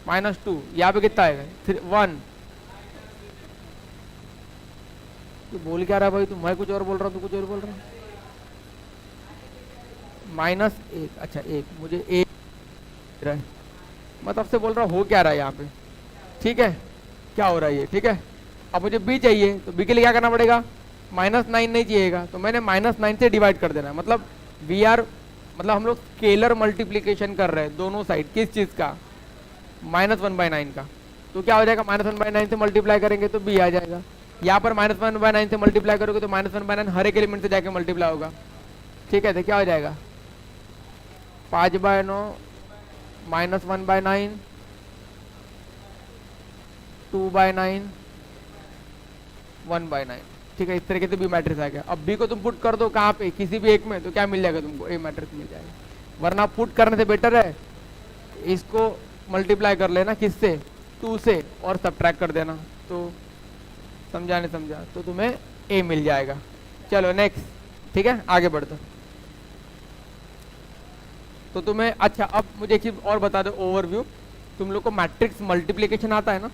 -2। यहाँ पे कितना आएगा? 1 तू बोल क्या रहा है भाई? तू मैं कुछ और बोल रहा हूँ, तू कुछ और बोल रहा है। -1, अच्छा 1 मुझे ए रहा है, मैं तब से बोल रहा हूँ हो क्या रहा है यहाँ पे, ठीक है, क्या हो रहा है ये, ठीक है। अब मुझे बी चाहिए, तो बी के लिए क्या करना पड़ेगा, -9 नहीं चाहिएगा, तो मैंने -9 से डिवाइड कर देना है। मतलब वी आर, मतलब हम लोग स्केलर मल्टीप्लीकेशन कर रहे हैं दोनों साइड, किस चीज़ का, -1/9 का। तो क्या हो जाएगा, -1/9 से मल्टीप्लाई करेंगे तो बी आ जाएगा। यहाँ पर -1/9 से मल्टीप्लाई करोगे तो -1/9 हर एक एलिमेंट से जाके मल्टीप्लाई होगा, ठीक है। तो क्या हो जाएगा, 5/9 -1/9 2/9 1/9, ठीक है। इस तरीके से बी मैट्रिक्स आ गया। अब बी को तुम पुट कर दो कहाँ पे, किसी भी एक में, तो क्या मिल जाएगा तुमको, ए मैट्रिक्स मिल जाएगा। वरना पुट करने से बेटर है इसको मल्टीप्लाई कर लेना, किससे, 2 से, और सब्ट्रैक्ट कर देना। तो समझा नहीं समझा, तो तुम्हें ए मिल जाएगा। चलो नेक्स्ट, ठीक है, आगे बढ़ते। तो तुम्हें, अच्छा अब मुझे एक चीज और बता दो, ओवरव्यू। तुम लोग को मैट्रिक्स मल्टीप्लिकेशन आता है ना,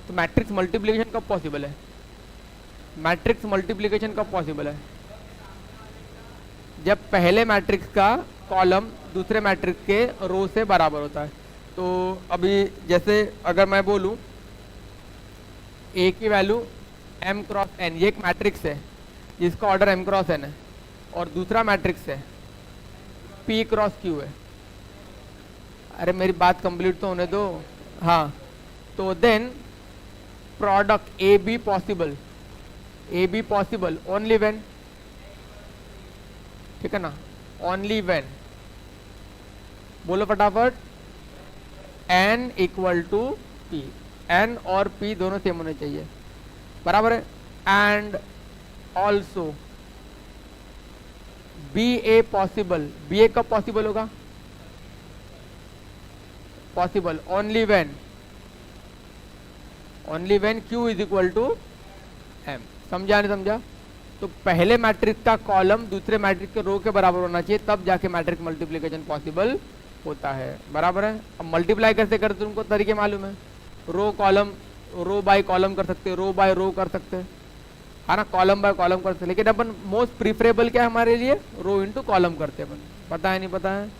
तो मैट्रिक्स मल्टीप्लिकेशन कब पॉसिबल है, मैट्रिक्स मल्टीप्लिकेशन कब पॉसिबल है, जब पहले मैट्रिक्स का कॉलम दूसरे मैट्रिक्स के रो से बराबर होता है। तो अभी जैसे अगर मैं बोलूं ए की वैल्यू m क्रॉस n, ये एक मैट्रिक्स है जिसका ऑर्डर m क्रॉस n है, और दूसरा मैट्रिक्स है p क्रॉस q है। अरे मेरी बात कंप्लीट तो होने दो, हाँ। तो then product A B possible, A B possible only when, ठीक है ना, ओनली व्हेन, बोलो फटाफट, n equal to p, n और p दोनों सेम होने चाहिए, बराबर है। And also B A possible, B A कब पॉसिबल होगा, possible only when, only when q is equal to m। समझा नहीं समझा? तो पहले मैट्रिक्स का कॉलम दूसरे मैट्रिक्स के रो के बराबर होना चाहिए, तब जाके मैट्रिक्स मल्टीप्लिकेशन पॉसिबल होता है, बराबर है। अब मल्टीप्लाई कैसे करते तुमको तरीके मालूम है, row column, row by column कर सकते, रो बाय रो कर सकते हैं, है ना, कॉलम बाय कॉलम कर सकते। लेकिन अपन मोस्ट प्रीफरेबल क्या है हमारे लिए, रो इनटू कॉलम करते हैं अपन। पता है नहीं पता है,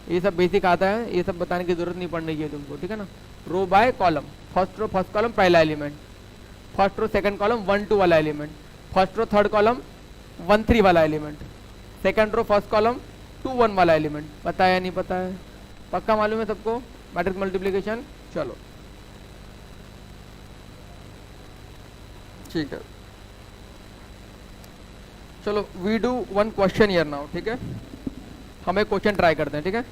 ये सब बेसिक आता है, ये सब बताने की जरूरत नहीं पड़ने की है तुमको, ठीक है ना। Row by column, first row first column पहला element, first row second column 1 2 वाला element, first row third column 1 3 वाला element, second row first column 2 1 वाला एलिमेंट। पता है नहीं पता है, पक्का मालूम है सबको मैट्रिक्स मल्टीप्लिकेशन। चलो ठीक है, चलो we do one question here now, ठीक है। हम एक क्वेश्चन ट्राई करते हैं, ठीक है,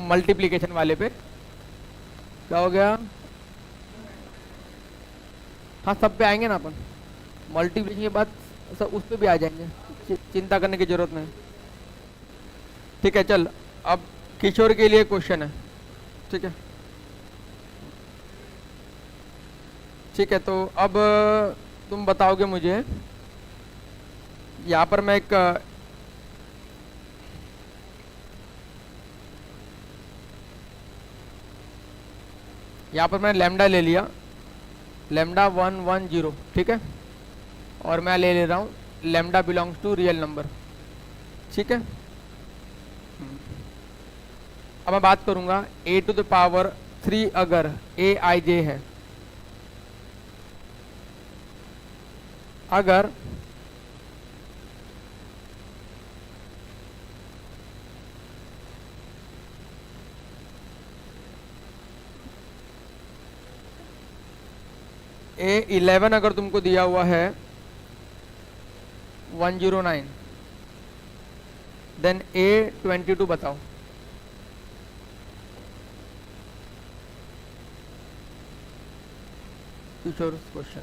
मल्टीप्लिकेशन वाले पे। क्या हो गया, हाँ सब पे आएंगे ना अपन, मल्टीप्लिकेशन के बाद सब उस पे भी आ जाएंगे, चिंता करने की जरूरत नहीं, ठीक है। चल अब किशोर के लिए क्वेश्चन है, ठीक है, ठीक है। तो अब तुम बताओगे मुझे, यहाँ पर मैं एक यहाँ पर मैंने लैम्डा ले लिया, लैम्डा 1 1 0, ठीक है, और मैं ले रहा हूँ lambda belongs to real number, ठीक है। अब मैं बात करूंगा a टू द पावर 3 अगर a i j है, अगर A11 अगर तुमको दिया हुआ है 109, देन A22 बताओ। क्वेश्चन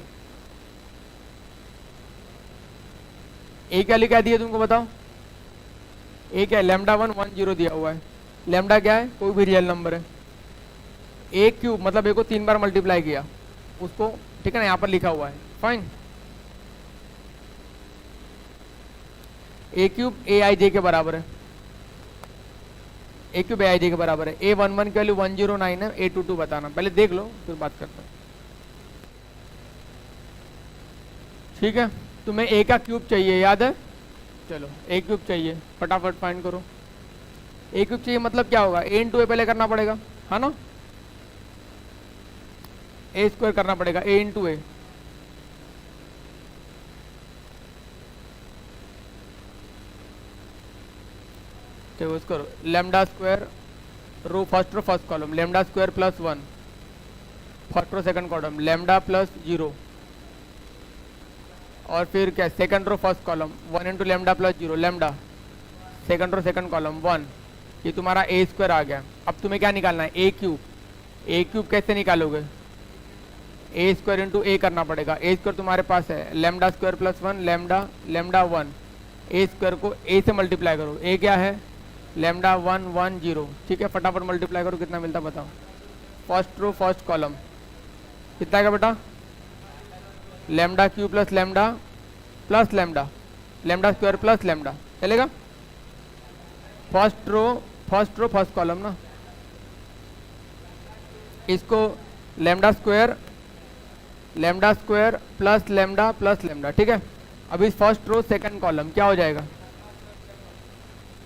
ए क्या लिखा दिया तुमको बताओ, ए क्या है, लैम्डा 1 1 0 दिया हुआ है, लैम्डा क्या है, कोई भी रियल नंबर है, ए क्यूब मतलब ए को 3 बार मल्टीप्लाई किया उसको, ठीक है ना, यहाँ पर लिखा हुआ है, फाइन। ए क्यूब ए आई जे के बराबर है, ए क्यूब ए आई जे के बराबर है। A11 की वैल्यू 109 है, A22 बताना, पहले देख लो फिर बात करते हैं, ठीक है। तुम्हें ए का क्यूब चाहिए, याद है? चलो ए क्यूब चाहिए, फटाफट फाइंड करो। ए क्यूब चाहिए मतलब क्या होगा, ए इंटू ए पहले करना पड़ेगा, है ना? ए स्क्वायर करना पड़ेगा, ए इंटू ए। तो उसको lambda square row first column lambda square plus 1 first row second column lambda plus 0 और फिर क्या second row first column 1 into lambda plus 0 lambda second row second column 1। ये तुम्हारा ए स्क्वायर आ गया। अब तुम्हें क्या निकालना है, ए क्यूब। ए क्यूब कैसे निकालोगे, ए स्क्वायर इंटू ए करना पड़ेगा। ए स्क्वायर तुम्हारे पास है lambda square plus 1 lambda lambda 1। ए स्क्वायर को ए से मल्टीप्लाई करो, ए क्या है लेमडा 1 1 0। ठीक है, फटाफट मल्टीप्लाई करो, कितना मिलता बताओ। फर्स्ट रो फर्स्ट कॉलम कितना का बेटा, lambda Q plus lambda lambda square plus lambda, चलेगा? फर्स्ट रो फर्स्ट कॉलम ना, इसको लेमडा स्क्वायर प्लस लेमडा, ठीक है? अब इस फर्स्ट रो सेकंड कॉलम क्या हो जाएगा,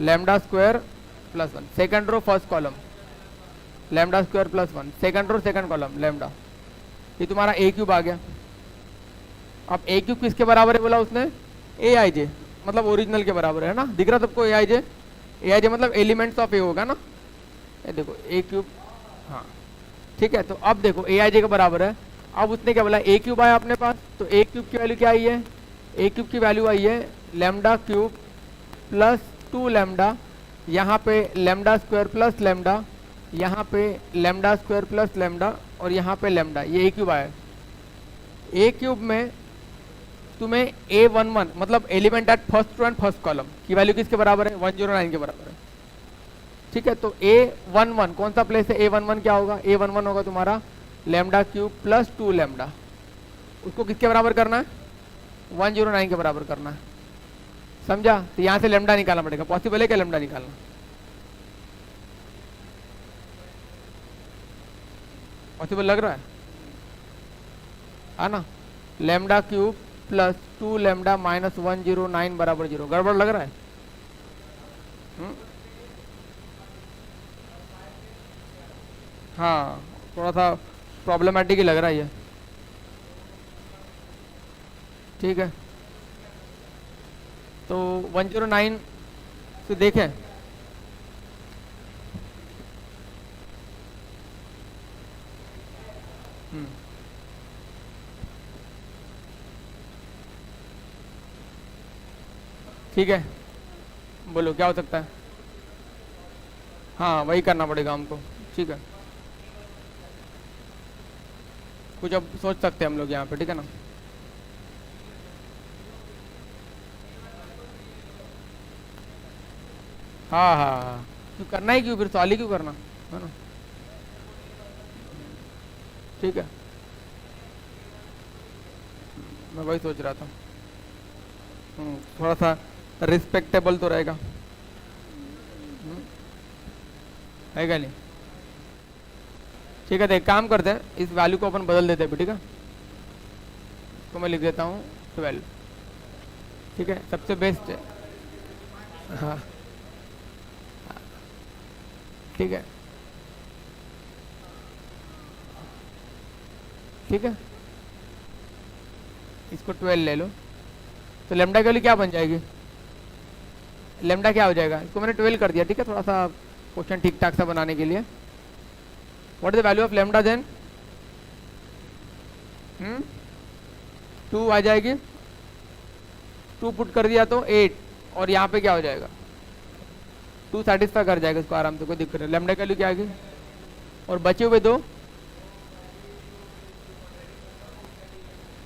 lambda square plus 1। Second row first column lambda square plus 1, second row second column lambda. ये तुम्हारा ए क्यूब आ गया। अब ए क्यूब किसके बराबर है बोला उसने, ए आई जे, मतलब ओरिजिनल के बराबर है ना? दिख रहा सबको ए आई जे मतलब एलिमेंट्स ऑफ ए होगा ना? ये देखो ए क्यूब, हाँ ठीक है। तो अब देखो ए आई जे के बराबर है। अब उसने क्या बोला, ए क्यूब आया अपने पास, तो ए क्यूब की वैल्यू क्या आई है, ए क्यूब की वैल्यू आई है लेमडा क्यूब प्लस 2 लेमडा, यहाँ पे लेमडा स्क्वायर प्लस लेमडा, यहाँ पे लेमडा स्क्वायर प्लस लेमडा और यहाँ पे लेमडा। ये ए क्यूब आया। ए क्यूब में तुम्हें A11 मतलब element at first row and first column की वैल्यू किसके बराबर है, 109 के बराबर है। ठीक है, तो A11 कौन सा प्लेस है, A11 क्या होगा, A11 होगा तुम्हारा लेमडा क्यूब प्लस 2 लेमडा। उसको किसके बराबर करना है, 109 के बराबर करना है, समझा? तो यहाँ से लेमडा निकालना पड़ेगा। पॉसिबल है क्या लेमडा निकालना, पॉसिबल लग रहा है ना? Lambda cube plus 2 lambda minus 109 बराबर 0, गड़बड़ लग रहा है? हाँ, थोड़ा सा प्रॉब्लमेटिक ही लग रहा है ये। ठीक है, तो 109 से देखें, ठीक है, बोलो क्या हो सकता है? हाँ वही करना पड़ेगा हमको। ठीक है, कुछ अब सोच सकते हैं हम लोग यहाँ पे, ठीक है ना? हाँ हाँ हाँ, क्यों करना ही, क्यों फिर सवाल ही क्यों करना, है ना? ठीक है, मैं वही सोच रहा था। थोड़ा सा रिस्पेक्टेबल तो रहेगा, है क्या नहीं? ठीक है, तो एक काम करते हैं, इस वैल्यू को अपन बदल देते हैं, ठीक है? तो मैं लिख देता हूँ 12, ठीक है, सबसे बेस्ट है। हाँ ठीक है, ठीक है, इसको 12 ले लो, तो लेमडा की वैल्यू क्या बन जाएगी, लेमडा क्या हो जाएगा, इसको मैंने 12 कर दिया। ठीक है, थोड़ा सा क्वेश्चन ठीक ठाक सा बनाने के लिए। What is the value of lambda then, 2 आ जाएगी, 2 पुट कर दिया तो 8, और यहाँ पे क्या हो जाएगा, 2 सेटिस्फाई कर जाएगा इसको आराम से, कोई दिक्कत नहीं। लेमडा की वैल्यू क्या आ गई, और बचे हुए 2,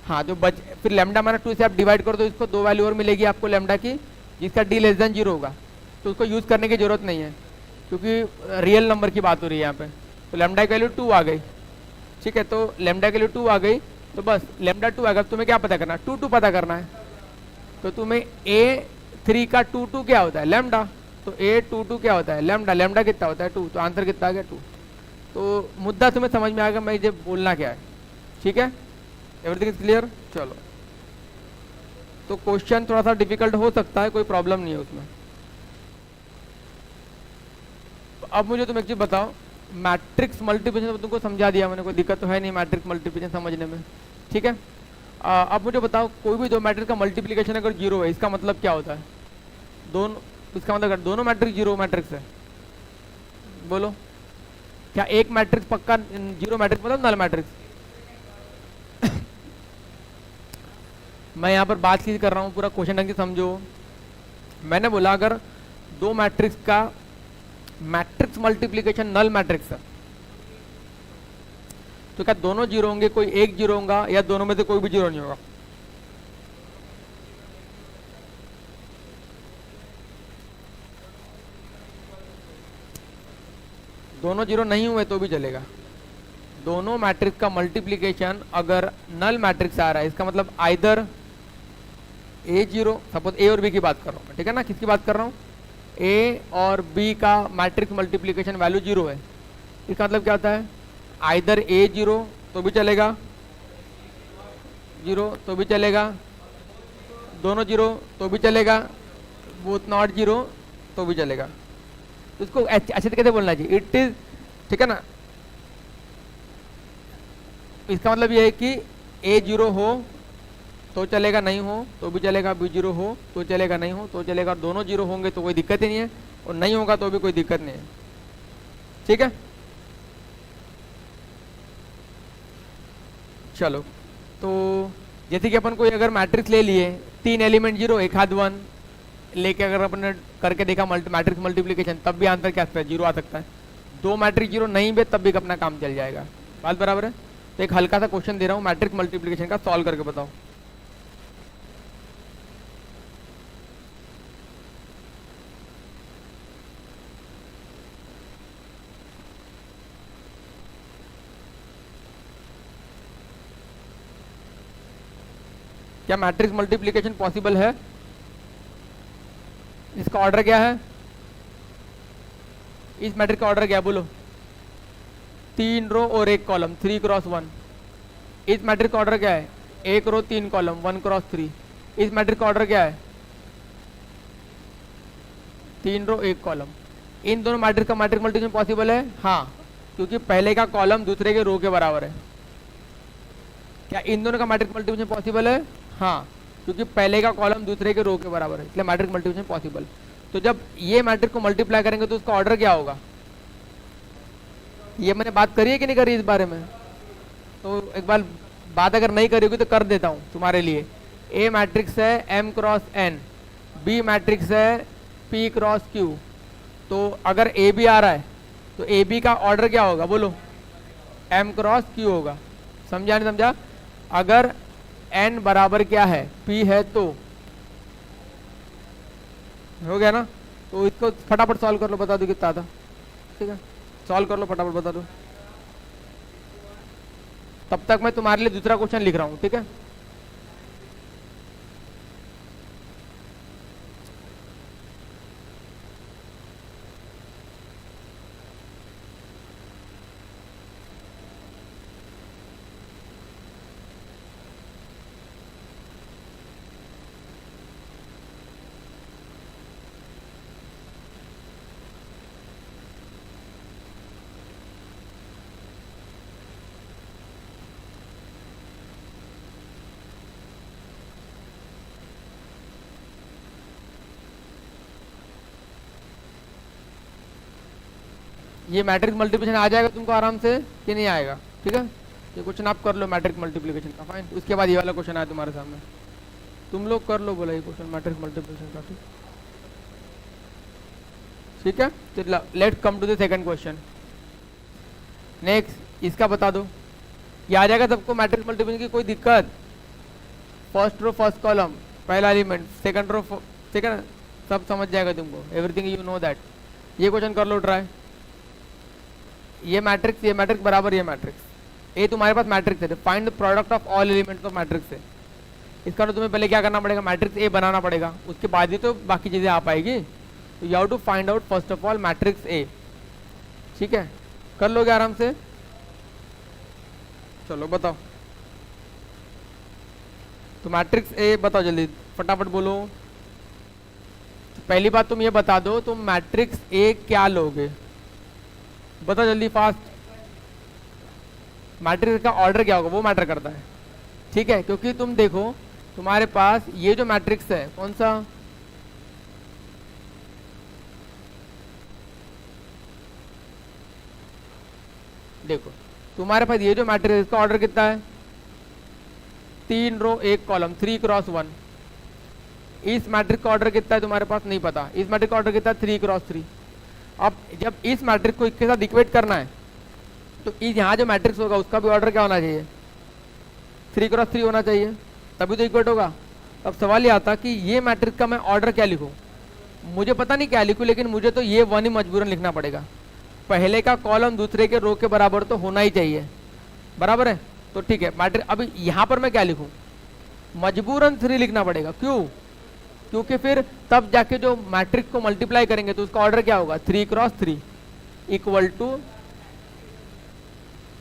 हाँ जो फिर लेमडा माइनस 2 से आप डिवाइड कर दो इसको, 2 वैल्यू और मिलेगी आपको लेमडा की, जिसका d लेस देन 0 होगा, तो उसको यूज़ करने की जरूरत नहीं है क्योंकि रियल नंबर की बात हो रही है यहाँ पे। तो लेमडा की वैल्यू 2 आ गई। ठीक है, तो लेमडा की वैल्यू 2 आ गई, तो बस लेमडा 2 आएगा। तुम्हें क्या पता करना है, 2 पता करना है। तो तुम्हें A3 का 2 क्या होता है, लेमडा, तो A22 क्या होता है, लेमडा, लेमडा कितना होता है 2, तो आंसर कितना आ गया 2। तो मुद्दा तुम्हें समझ में आ गया, मैं ये बोलना क्या है। ठीक है, एवरीथिंग इज क्लियर। चलो तो क्वेश्चन थोड़ा सा डिफिकल्ट हो सकता है, कोई प्रॉब्लम नहीं है उसमें। तो अब मुझे तुम एक चीज बताओ, मैट्रिक्स मल्टीप्लिकेशन तुमको समझा दिया मैंने, कोई दिक्कत तो है नहीं मैट्रिक्स मल्टीप्लिकेशन समझने में, ठीक है। अब मुझे बताओ, कोई भी दो मैट्रिक्स का मल्टीप्लिकेशन अगर जीरो है, इसका मतलब क्या होता है? दोनों, इसका मतलब दोनों मैट्रिक्स जीरो मैट्रिक्स है। बोलो, क्या एक मैट्रिक्स पक्का जीरो मैट्रिक्स मतलब नल मैट्रिक्स? मैं यहाँ पर बात चीज कर रहा हूँ, पूरा क्वेश्चन ढंग से समझो। मैंने बोला अगर दो मैट्रिक्स का मैट्रिक्स मल्टीप्लिकेशन नल मैट्रिक्स है, तो क्या दोनों जीरो होंगे, कोई एक जीरो होगा, या दोनों में से कोई भी जीरो नहीं होगा? दोनों जीरो नहीं हुए तो भी चलेगा। दोनों मैट्रिक्स का मल्टीप्लिकेशन अगर नल मैट्रिक्स आ रहा है, इसका मतलब आइदर ए जीरो, सपोज ए और बी की बात कर रहा हूं मैं, ठीक है ना, किसकी बात कर रहा हूं? ए और बी का मैट्रिक्स मल्टीप्लिकेशन वैल्यू जीरो है, इसका मतलब क्या होता है? आइदर ए जीरो तो भी चलेगा, जीरो तो भी चलेगा, दोनों जीरो तो भी चलेगा, बोथ नॉट जीरो तो भी चलेगा। तो इसको अच्छे तरीके से बोलना चाहिए, इट इज, ठीक है ना। इसका मतलब ये है कि ए जीरो हो तो चलेगा, नहीं हो तो भी चलेगा, बी जीरो हो तो चलेगा, नहीं हो तो चलेगा, दोनों जीरो होंगे तो कोई दिक्कत ही नहीं है, और नहीं होगा तो भी कोई दिक्कत नहीं है, ठीक है। चलो, तो जैसे कि अपन कोई अगर मैट्रिक्स ले लिए, तीन एलिमेंट जीरो एक हाथ वन लेके अगर अपन ने करके देखा मैट्रिक्स मल्टीप्लिकेशन, तब भी आंसर क्या आ सकता है? जीरो आ सकता है। दो मैट्रिक्स जीरो नहीं भी तब भी अपना काम चल जाएगा, बात बराबर है। तो एक हल्का सा क्वेश्चन दे रहा हूँ मैट्रिक्स मल्टीप्लिकेशन का, सॉल्व करके बताओ। क्या मैट्रिक्स मल्टीप्लिकेशन पॉसिबल है? इसका ऑर्डर क्या है? इस मैट्रिक्स का ऑर्डर क्या है बोलो? तीन रो और एक कॉलम, 3 क्रॉस 1। इस मैट्रिक्स का ऑर्डर क्या है? एक रो तीन कॉलम, 1 क्रॉस 3। इस मैट्रिक्स का ऑर्डर क्या है? तीन रो एक कॉलम। इन दोनों मैट्रिक्स का मैट्रिक्स मल्टीप्लिकेशन पॉसिबल है? हाँ, क्योंकि पहले का कॉलम दूसरे के रो के बराबर है। क्या इन दोनों का मैट्रिक्स मल्टीप्लिकेशन पॉसिबल है? हाँ, क्योंकि पहले का कॉलम दूसरे के रो के बराबर है, इसलिए मैट्रिक्स मल्टीप्लिकेशन पॉसिबल। तो जब ये मैट्रिक्स को मल्टीप्लाई करेंगे तो उसका ऑर्डर क्या होगा? ये मैंने बात करी है कि नहीं करी इस बारे में? तो एक बार बात अगर नहीं करी होगी तो कर देता हूं तुम्हारे लिए। ए मैट्रिक्स है m cross n, B matrix है p क्रॉस q। तो अगर ए बी आ रहा है तो ए बी का ऑर्डर क्या होगा बोलो? m क्रॉस q होगा। समझा नहीं समझा? अगर n बराबर क्या है? p है तो हो गया ना। तो इसको फटाफट सॉल्व कर लो, बता दो कितना था, ठीक है, सॉल्व कर लो फटाफट बता दो। तब तक मैं तुम्हारे लिए दूसरा क्वेश्चन लिख रहा हूं, ठीक है। ये मैट्रिक्स मल्टीप्लिकेशन आ जाएगा तुमको आराम से कि नहीं आएगा? ठीक है, ये क्वेश्चन आप कर लो मैट्रिक्स मल्टीप्लिकेशन का, फाइन। उसके बाद ये वाला क्वेश्चन आया तुम्हारे सामने, तुम लोग कर लो बोला ये क्वेश्चन मैट्रिक्स मल्टीप्लिकेशन का, ठीक है। तो let's come to the second question. Next इसका बता दो, ये आ जाएगा सबको मैट्रिक्स मल्टीप्लिकेशन की कोई दिक्कत? फर्स्ट रो फर्स्ट कॉलम पहला एलिमेंट, सेकंड रो, ठीक है ना, सब समझ जाएगा तुमको, एवरीथिंग यू नो दैट। ये क्वेश्चन कर लो ट्राई। ये मैट्रिक्स बराबर ये मैट्रिक्स, ए तुम्हारे पास मैट्रिक्स है, find the product of all elements of matrix है। इसका तो तुम्हें पहले क्या करना पड़ेगा? मैट्रिक्स ए बनाना पड़ेगा, उसके बाद ही तो बाकी चीजें आ पाएगी। तो you have to find out first of all matrix A, ठीक है, कर लोगे आराम से। चलो बताओ, तो मैट्रिक्स ए बताओ जल्दी, फटाफट बोलो। तो पहली बात तुम ये बता दो, तुम मैट्रिक्स ए क्या लोगे, बताओ जल्दी फास्ट। मैट्रिक्स का ऑर्डर क्या होगा वो मैटर करता है, ठीक है। क्योंकि तुम देखो तुम्हारे पास ये जो मैट्रिक्स है कौन सा, देखो तुम्हारे पास ये जो मैट्रिक्स इसका ऑर्डर कितना है, 3 रो 1 कॉलम, 3 क्रॉस 1। इस मैट्रिक्स का ऑर्डर कितना है तुम्हारे पास नहीं पता, इस मैट्रिक्स का ऑर्डर कितना है 3 क्रॉस 3। अब जब इस मैट्रिक्स को इसके साथ इक्वेट करना है तो इस यहाँ जो मैट्रिक्स होगा उसका भी ऑर्डर क्या होना चाहिए, 3 क्रॉस 3 होना चाहिए, तभी तो इक्वेट होगा। अब सवाल ये आता कि ये मैट्रिक्स का मैं ऑर्डर क्या लिखूँ, मुझे पता नहीं क्या लिखूँ, लेकिन मुझे तो ये 1 ही मजबूरन लिखना पड़ेगा। पहले का कॉलम दूसरे के रो के बराबर तो होना ही चाहिए, बराबर है। तो ठीक है मैट्रिक्स, अभी यहाँ पर मैं क्या लिखूँ, मजबूरन 3 लिखना पड़ेगा। क्यों, क्योंकि फिर तब जाके जो मैट्रिक्स को मल्टीप्लाई करेंगे तो उसका ऑर्डर क्या होगा, 3 क्रॉस 3 इक्वल टू,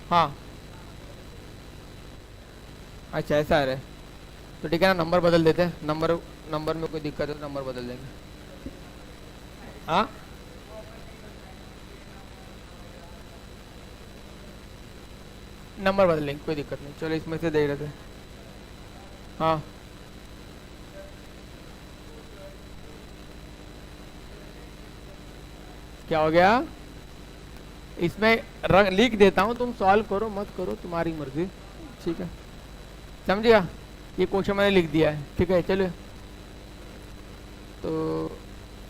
हाँ अच्छा ऐसा है। तो ठीक है ना, नंबर बदल देते हैं, नंबर में कोई दिक्कत है तो नंबर बदल देंगे। हाँ नंबर बदल लेंगे, कोई दिक्कत नहीं, चलो इसमें से दे रहे थे। हाँ क्या हो गया, इसमें लिख देता हूँ, तुम सॉल्व करो मत करो तुम्हारी मर्जी, ठीक है समझिएगा। ये क्वेश्चन मैंने लिख दिया है, ठीक है चलो। तो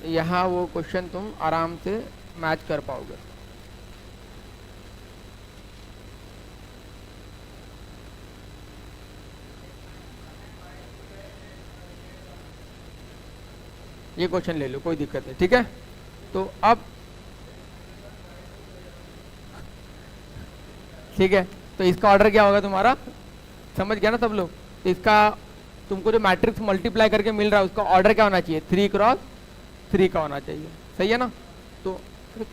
यहाँ वो क्वेश्चन तुम आराम से मैच कर पाओगे। ये क्वेश्चन ले लो, कोई दिक्कत नहीं, ठीक है। तो अब ठीक है, तो इसका ऑर्डर क्या होगा तुम्हारा, समझ गया ना सब लोग। तो इसका तुमको जो मैट्रिक्स मल्टीप्लाई करके मिल रहा है उसका ऑर्डर क्या होना चाहिए, 3 क्रॉस 3 का होना चाहिए, सही है ना। तो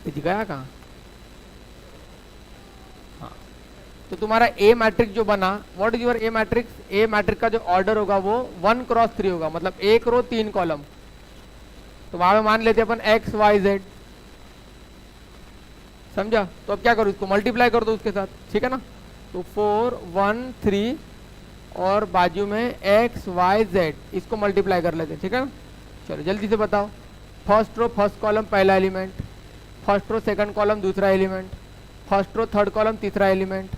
गया कहाँ, हाँ तो तुम्हारा ए मैट्रिक्स जो बना, what is your A matrix, A matrix का जो ऑर्डर होगा वो 1 क्रॉस 3 होगा, मतलब 1 रो 3 कॉलम। तो वहां पे मान लेते अपन एक्स वाई जेड, समझा। तो अब क्या करो, इसको मल्टीप्लाई कर दो उसके साथ, ठीक है ना। तो 4 1 3 और बाजू में एक्स वाई जेड, इसको मल्टीप्लाई कर लेते हैं, ठीक है ना। चलो जल्दी से बताओ, फर्स्ट रो फर्स्ट कॉलम पहला element, first row second column दूसरा element, first row third column तीसरा element,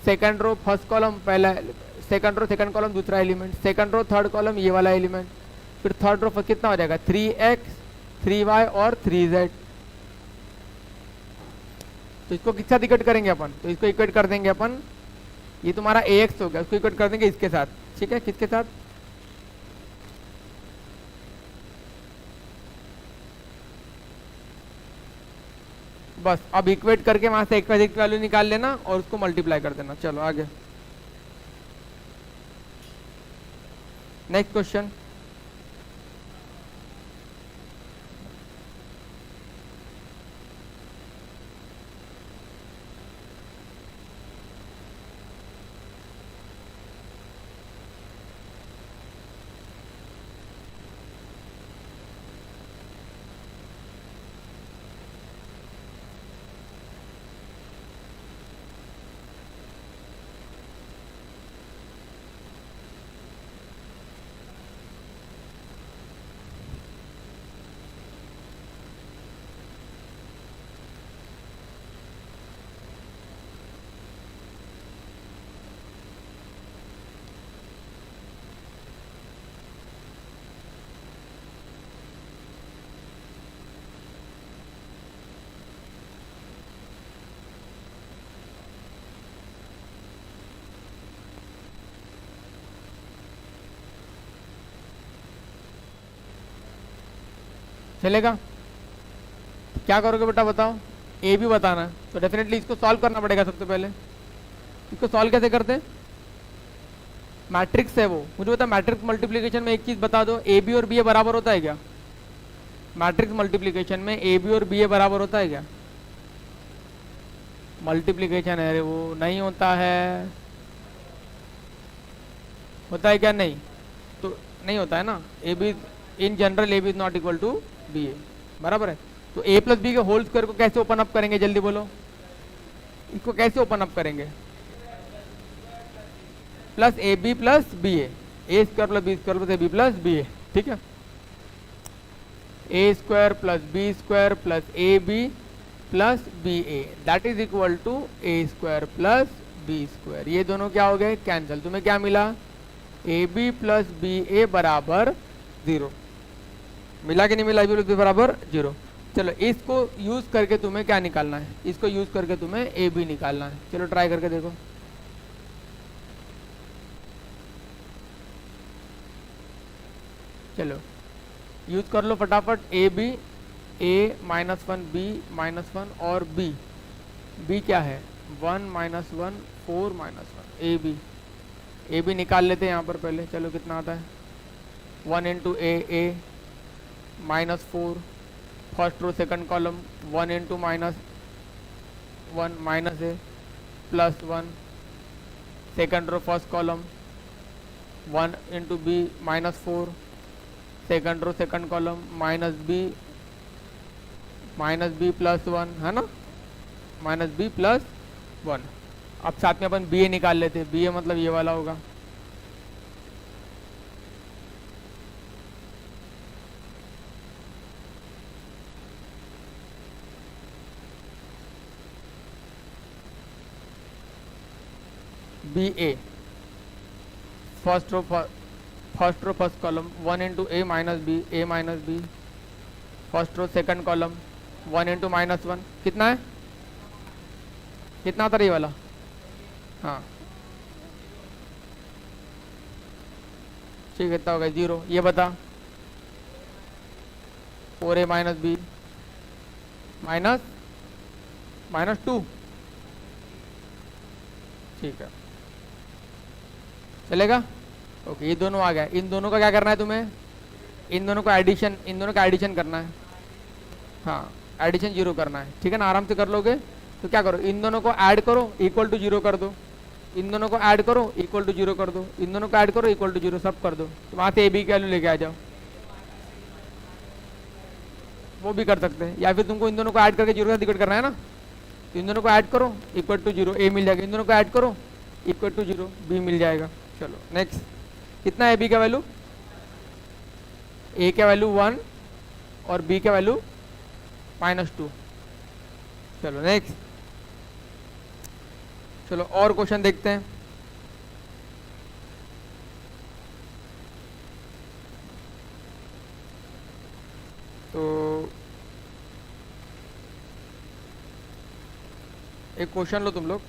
second row first column पहला, सेकंड रो सेकंड कॉलम दूसरा element, second row third column ये वाला एलिमेंट, फिर थर्ड रो कितना हो जाएगा 3x 3y और 3z। तो इसको किसके साथ इक्वेट करेंगे अपन, तो इसको इक्वेट कर देंगे अपन, ये तुम्हारा ax हो गया, उसको इक्वेट कर देंगे इसके साथ, ठीक है। किसके साथ, बस अब इक्वेट करके वहां से x की वैल्यू निकाल लेना और उसको मल्टीप्लाई कर देना। चलो आगे नेक्स्ट क्वेश्चन। चलेगा, क्या करोगे बेटा बताओ, ए भी बताना है। तो डेफिनेटली इसको सॉल्व करना पड़ेगा सबसे पहले। इसको सॉल्व कैसे करते हैं, मैट्रिक्स है वो, मुझे बता मैट्रिक्स मल्टीप्लिकेशन में एक चीज बता दो, ए बी और बी ए बराबर होता है क्या, मैट्रिक्स मल्टीप्लिकेशन में ए बी और बी ए बराबर होता है क्या, मल्टीप्लिकेशन है वो नहीं होता है, होता है क्या नहीं, तो नहीं होता है ना, A B in general A B is not equal to B A, बराबर है। तो ए प्लस बी के होल स्क्वायर को कैसे ओपन अप करेंगे, जल्दी बोलो, इसको कैसे ओपन अप करेंगे? Plus A B plus B A square plus B square plus A B plus B A, ठीक है। A square plus B square plus A B plus B A that is equal to A square plus B square. ये दोनों क्या हो गए, cancel. तुम्हें क्या मिला, ए बी प्लस बी ए बराबर 0। मिला कि नहीं मिला, ए बी प्लस बी बराबर 0। चलो इसको यूज करके तुम्हें क्या निकालना है, इसको यूज करके तुम्हें ए बी निकालना है। चलो ट्राई करके देखो। चलो यूज कर लो फटाफट, ए बी, ए -1 बी -1 और बी, बी क्या है 1 -1 4 -1, ए बी निकाल लेते हैं यहाँ पर पहले। चलो कितना आता है 1 into A -4 first row second column, 1 into -1 minus A plus 1 second row first column, 1 into B -4 second row second column minus B plus 1 है ना, माइनस बी प्लस 1। अब साथ में अपन बी ए निकाल लेते हैं, बी ए मतलब ये वाला होगा। B A first row first column 1 into A minus B first row second column 1 into -1 कितना है, कितना था ये वाला, हाँ ठीक है, कितना होगा 0। ये बता 4a माइनस बी माइनस 2, ठीक है चलेगा। ओके ये दोनों आ गया, इन दोनों का क्या करना है तुम्हें, इन दोनों का एडिशन करना है, हाँ एडिशन 0 करना है, ठीक है ना, आराम से कर लोगे। तो क्या करो, इन दोनों को ऐड करो इक्वल टू 0 कर दो, इन दोनों को ऐड करो इक्वल टू 0 कर दो, इन दोनों को ऐड करो इक्वल टू 0, सब कर दो। तो वहाँ से ए बी की वैल्यू लेके आ जाओ, वो भी कर सकते हैं, या फिर तुमको इन दोनों को ऐड करके 0 से डिवाइड करना है ना, तो इन दोनों को ऐड करो इक्वल टू 0 ए मिल जाएगा, इन दोनों को ऐड करो इक्वल टू 0 बी मिल जाएगा। चलो नेक्स्ट, कितना है बी का वैल्यू, ए का वैल्यू 1 और बी का वैल्यू -2। चलो नेक्स्ट, चलो और क्वेश्चन देखते हैं। तो एक क्वेश्चन लो तुम लोग,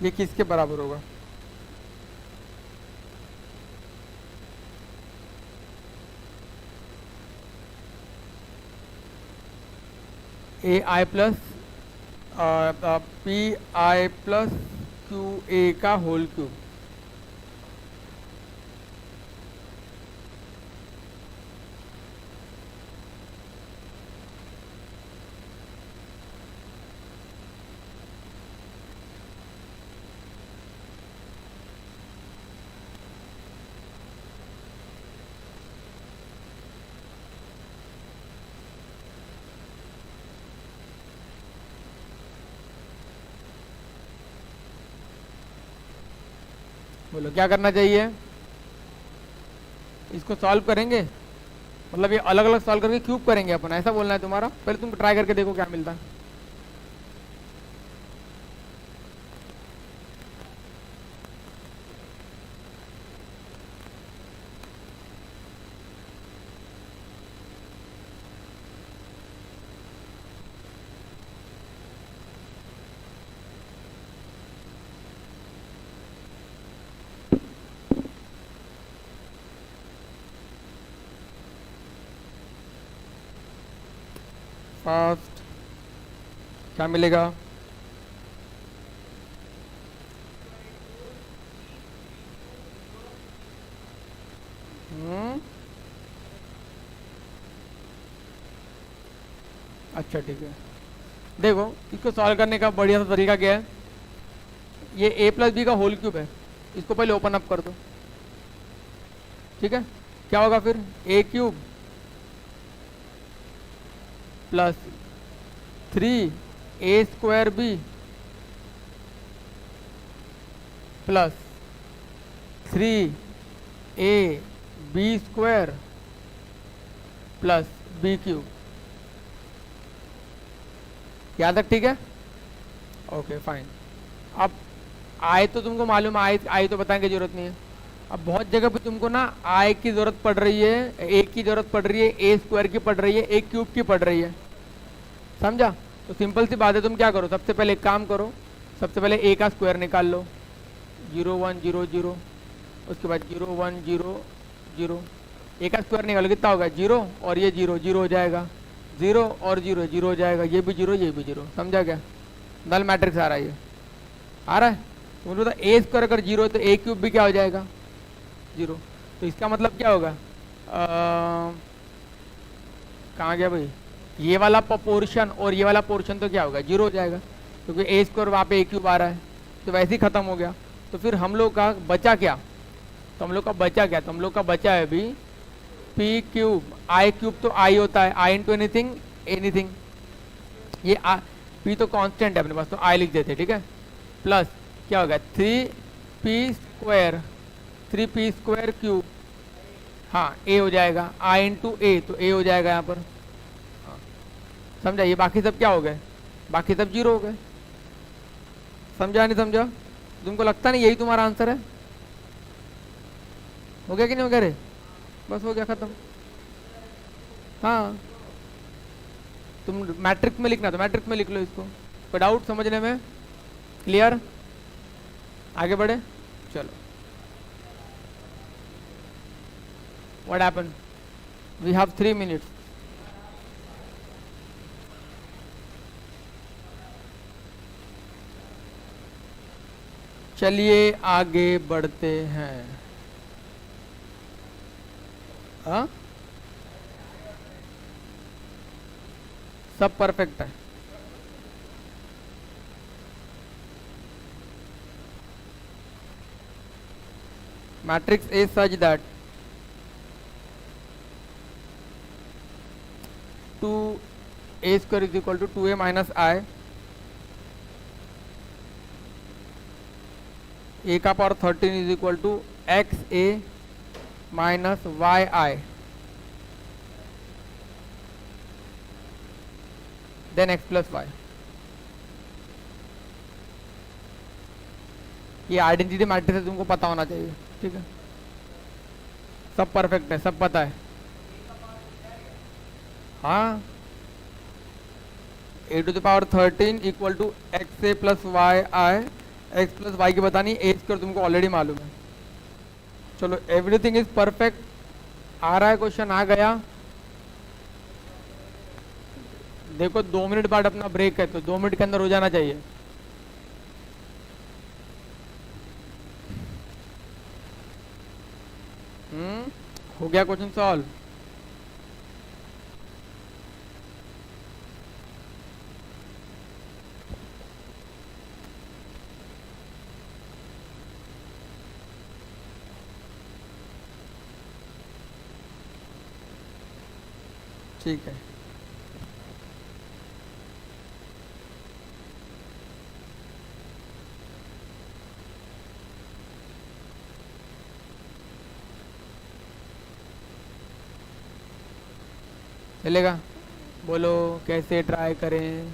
ये किसके बराबर होगा, A I plus P I plus Q A का होल क्यूब। बोलो क्या करना चाहिए, इसको सॉल्व करेंगे, मतलब ये अलग अलग सॉल्व करके क्यूब करेंगे अपन, ऐसा बोलना है तुम्हारा। पहले तुम ट्राई करके देखो क्या मिलता है। फास्ट क्या मिलेगा? अच्छा ठीक है, देखो इसको सॉल्व करने का बढ़िया सा तरीका क्या है, ये a प्लस बी का होल क्यूब है, इसको पहले ओपन अप कर दो, ठीक है। क्या होगा फिर? A cube plus 3a² B plus 3ab² plus B cube. याद तक ठीक है? Okay fine. अब आय तो तुमको मालूम है, आय तो बताने की जरूरत नहीं है। अब बहुत जगह पे तुमको ना आय की जरूरत पड़ रही है, ए की जरूरत पड़ रही है, a² की पड़ रही है, a क्यूब की पड़ रही है, समझा? तो सिंपल सी बात है, तुम क्या करो, सबसे पहले एक काम करो, सबसे पहले a का स्क्वायर निकाल लो, 0 1 0 0, उसके बाद 0 1 0 0, a का स्क्वायर निकालो कितना होगा? 0 और ये 0 0 हो जाएगा, 0 और 0 0 हो जाएगा, ये भी 0 ये भी 0, समझा क्या? नल मैट्रिक्स आ रहा है, ये आ रहा है। तो मुझे पता a² अगर 0 है तो a क्यूब भी क्या हो जाएगा? 0। तो इसका मतलब क्या होगा? कहाँ गया भाई? ये वाला पोर्शन और ये वाला पोर्शन तो क्या होगा? 0 हो जाएगा, क्योंकि a² वहाँ पे a क्यूब आ रहा है, तो वैसे ही खत्म हो गया। तो फिर हम लोग का बचा क्या? तो हम लोग का बचा क्या? तो हम लोग का बचा है अभी p क्यूब, i क्यूब तो i होता है, i इंटू एनीथिंग एनीथिंग, ये p तो कांस्टेंट है अपने पास, तो i लिख देते, ठीक है। प्लस क्या होगा? 3p² क्यूब, हाँ a हो जाएगा, i इंटू a, तो a हो जाएगा यहाँ पर, हाँ। समझा? ये बाकी सब क्या हो गए? बाकी सब 0 हो गए। समझा नहीं समझा? तुमको लगता नहीं यही तुम्हारा आंसर है? हो गया कि नहीं हो गया रे? बस हो गया, खत्म। हाँ, तुम मैट्रिक्स में लिखना तो मैट्रिक्स में लिख लो इसको। कोई डाउट समझने में? क्लियर? आगे बढ़े, चलो। What happen? We have 3 minutes. चलिए आगे बढ़ते हैं। हाँ, सब परफेक्ट है। Matrix is such that 2a² is equal to 2a minus i, a का power 13 is equal to xa minus yi, then x plus y। ये आइडेंटिटी मैट्रिक्स है, तुमको पता होना चाहिए, ठीक है। सब परफेक्ट है, सब पता है। हाँ, a to the power 13 equal to xa plus y i, x plus y की बतानी, a² तुमको ऑलरेडी मालूम है। चलो, एवरीथिंग इज परफेक्ट। आ रहा है क्वेश्चन? आ गया? देखो 2 मिनट बाद अपना ब्रेक है, तो 2 मिनट के अंदर हो जाना चाहिए। हो गया क्वेश्चन सॉल्व? ठीक है, चलेगा? बोलो कैसे ट्राई करें?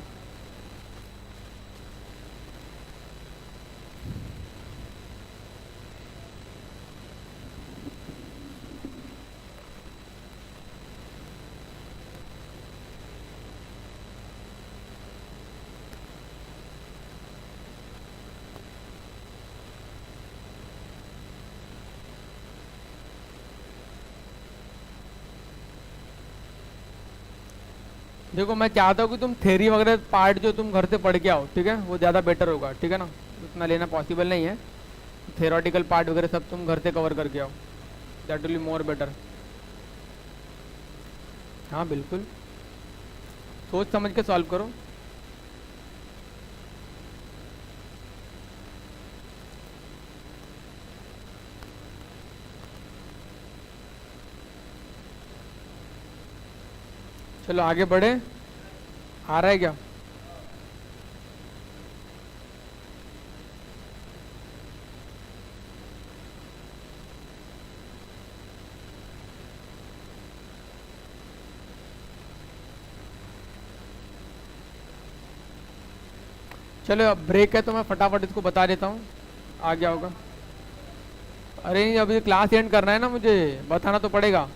देखो मैं चाहता हूँ कि तुम थ्योरी वगैरह पार्ट जो तुम घर से पढ़ के आओ, ठीक है, वो ज़्यादा बेटर होगा, ठीक है ना। उतना लेना पॉसिबल नहीं है, थेरोटिकल पार्ट वगैरह सब तुम घर से कवर करके आओ, that will be more better. हाँ बिल्कुल, सोच समझ के सॉल्व करो। चलो आगे बढ़े, आ रहा है क्या? चलो अब ब्रेक है तो मैं फटाफट इसको बता देता हूँ, आ गया होगा। अरे नहीं, अभी क्लास एंड करना है ना, मुझे बताना तो पड़ेगा।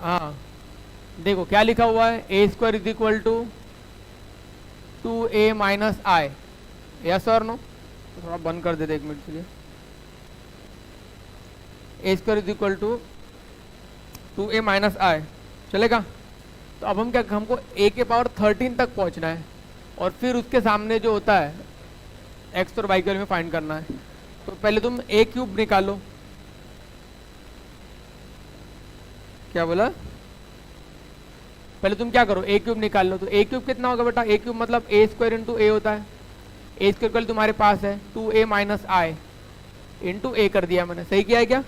हाँ देखो क्या लिखा हुआ है, A square is equal to 2a minus I, yes or no? थोड़ा बंद कर देते एक मिनट के लिए। A square is equal to 2a minus I, चलेगा? तो अब हम क्या, हमको a के पावर 13 तक पहुंचना है और फिर उसके सामने जो होता है x और y के में फाइंड करना है। तो पहले तुम a क्यूब निकालो। क्या बोला? पहले तुम क्या करो, a क्यूब निकाल लो। तो a क्यूब कितना होगा बेटा? a क्यूब मतलब a स्क्वायर इंटू a होता है। a स्क्वायर कल तुम्हारे पास है 2a minus I into a कर दिया मैंने, सही किया है क्या?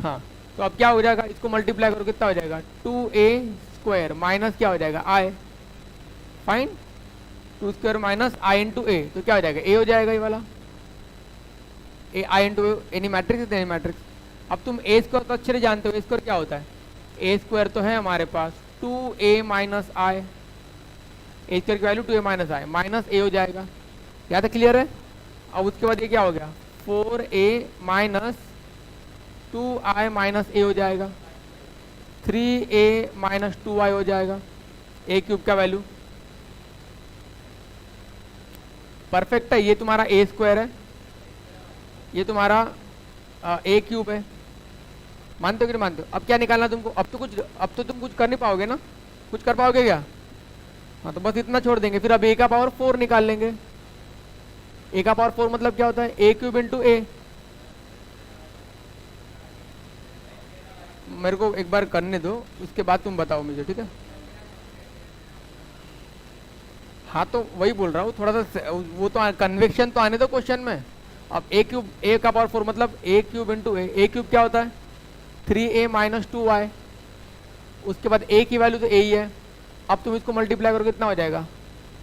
हाँ, तो अब क्या हो जाएगा, इसको मल्टीप्लाई करो, कितना हो जाएगा? 2a स्क्वायर माइनस क्या हो जाएगा? I, fine. 2 square minus I into A, तो क्या हो जाएगा? ए हो जाएगा ये वाला, A I into any matrix, any matrix. अब तुम ए स्क्वायर तो अच्छे से जानते हो, ए स्क्वायर क्या होता है? ए स्क्वायर तो है हमारे पास 2a माइनस आई, ए स्क्वायर की वैल्यू 2a माइनस आई, माइनस ए हो जाएगा। यहाँ तक क्लियर है? अब उसके बाद ये क्या हो गया? 4a माइनस 2i माइनस ए हो जाएगा, 3a माइनस 2i हो जाएगा, ए क्यूब का वैल्यू। परफेक्ट है, ये तुम्हारा ए स्क्वायर है, ये तुम्हारा ए क्यूब है। मानते हो कि नहीं मानते हो? अब क्या निकालना तुमको? अब तो तुम कुछ कर नहीं पाओगे ना, कुछ कर पाओगे क्या? हाँ तो बस इतना छोड़ देंगे, फिर अब ए का पावर 4 निकाल लेंगे। ए का पावर 4 मतलब क्या होता है? ए क्यूब इंटू ए। मेरे को एक बार करने दो, उसके बाद तुम बताओ मुझे, ठीक है? हाँ तो वही बोल रहा हूँ, थोड़ा सा वो तो कन्वेक्शन तो आने दो क्वेश्चन में। अब ए क्यूब, ए का पावर 4 मतलब ए क्यूब इंटू ए। ए क्यूब क्या होता है? 3a minus 2y। उसके बाद a की वैल्यू तो a ही है। अब तुम इसको मल्टीप्लाई करो, कितना हो जाएगा?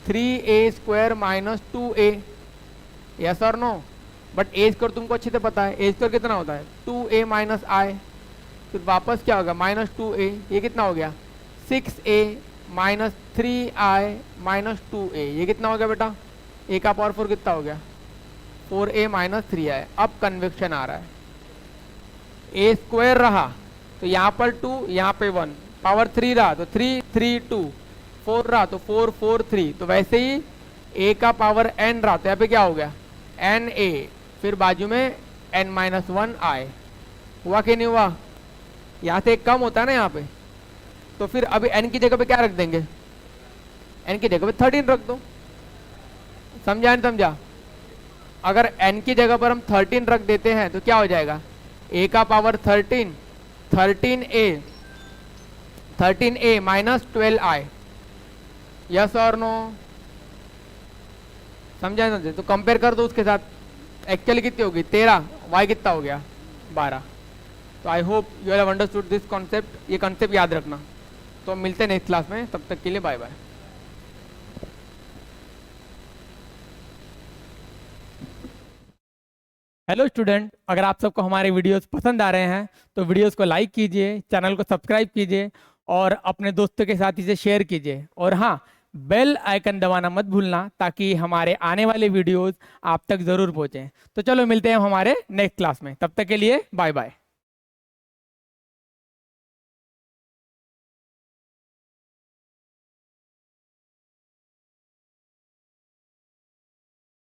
3a square minus 2a, yes or no? But A square तुमको अच्छे से पता है, ए स्क्वायर कितना होता है? 2a माइनस आई, फिर वापस क्या होगा? माइनस 2a, ये कितना हो गया? 6a minus 3i minus 2a, ये कितना हो गया बेटा? a का पावर 4 कितना हो गया? 4a minus 3i। अब कन्वेक्शन आ रहा है, ए स्क्वायर रहा तो यहाँ पर 2, यहाँ पे 1, पावर 3 रहा तो 3 3 2, 4 रहा तो 4 4 3। तो वैसे ही a का पावर n रहा तो यहाँ पे क्या हो गया? n a, फिर बाजू में n माइनस 1 i। हुआ कि नहीं हुआ? यहाँ से एक कम होता है ना यहाँ पे, तो फिर अभी n की जगह पे क्या रख देंगे? n की जगह पे 13 रख दो। समझा नहीं समझा? अगर n की जगह पर हम 13 रख देते हैं तो क्या हो जाएगा? a का power 13, 13a minus 12i, yes or no? समझा समझे? तो कंपेयर कर दो उसके साथ, एक्चुअली कितनी होगी? 13, y कितना हो गया? 12। तो I hope you have understood this concept, ये कॉन्सेप्ट याद रखना। तो मिलते हैं नेक्स्ट क्लास में, तब तक के लिए बाय बाय। हेलो स्टूडेंट, अगर आप सबको हमारे वीडियोस पसंद आ रहे हैं तो वीडियोस को लाइक कीजिए, चैनल को सब्सक्राइब कीजिए और अपने दोस्तों के साथ इसे शेयर कीजिए। और हाँ, बेल आइकन दबाना मत भूलना ताकि हमारे आने वाले वीडियोस आप तक ज़रूर पहुँचें। तो चलो मिलते हैं हमारे नेक्स्ट क्लास में, तब तक के लिए बाय बाय।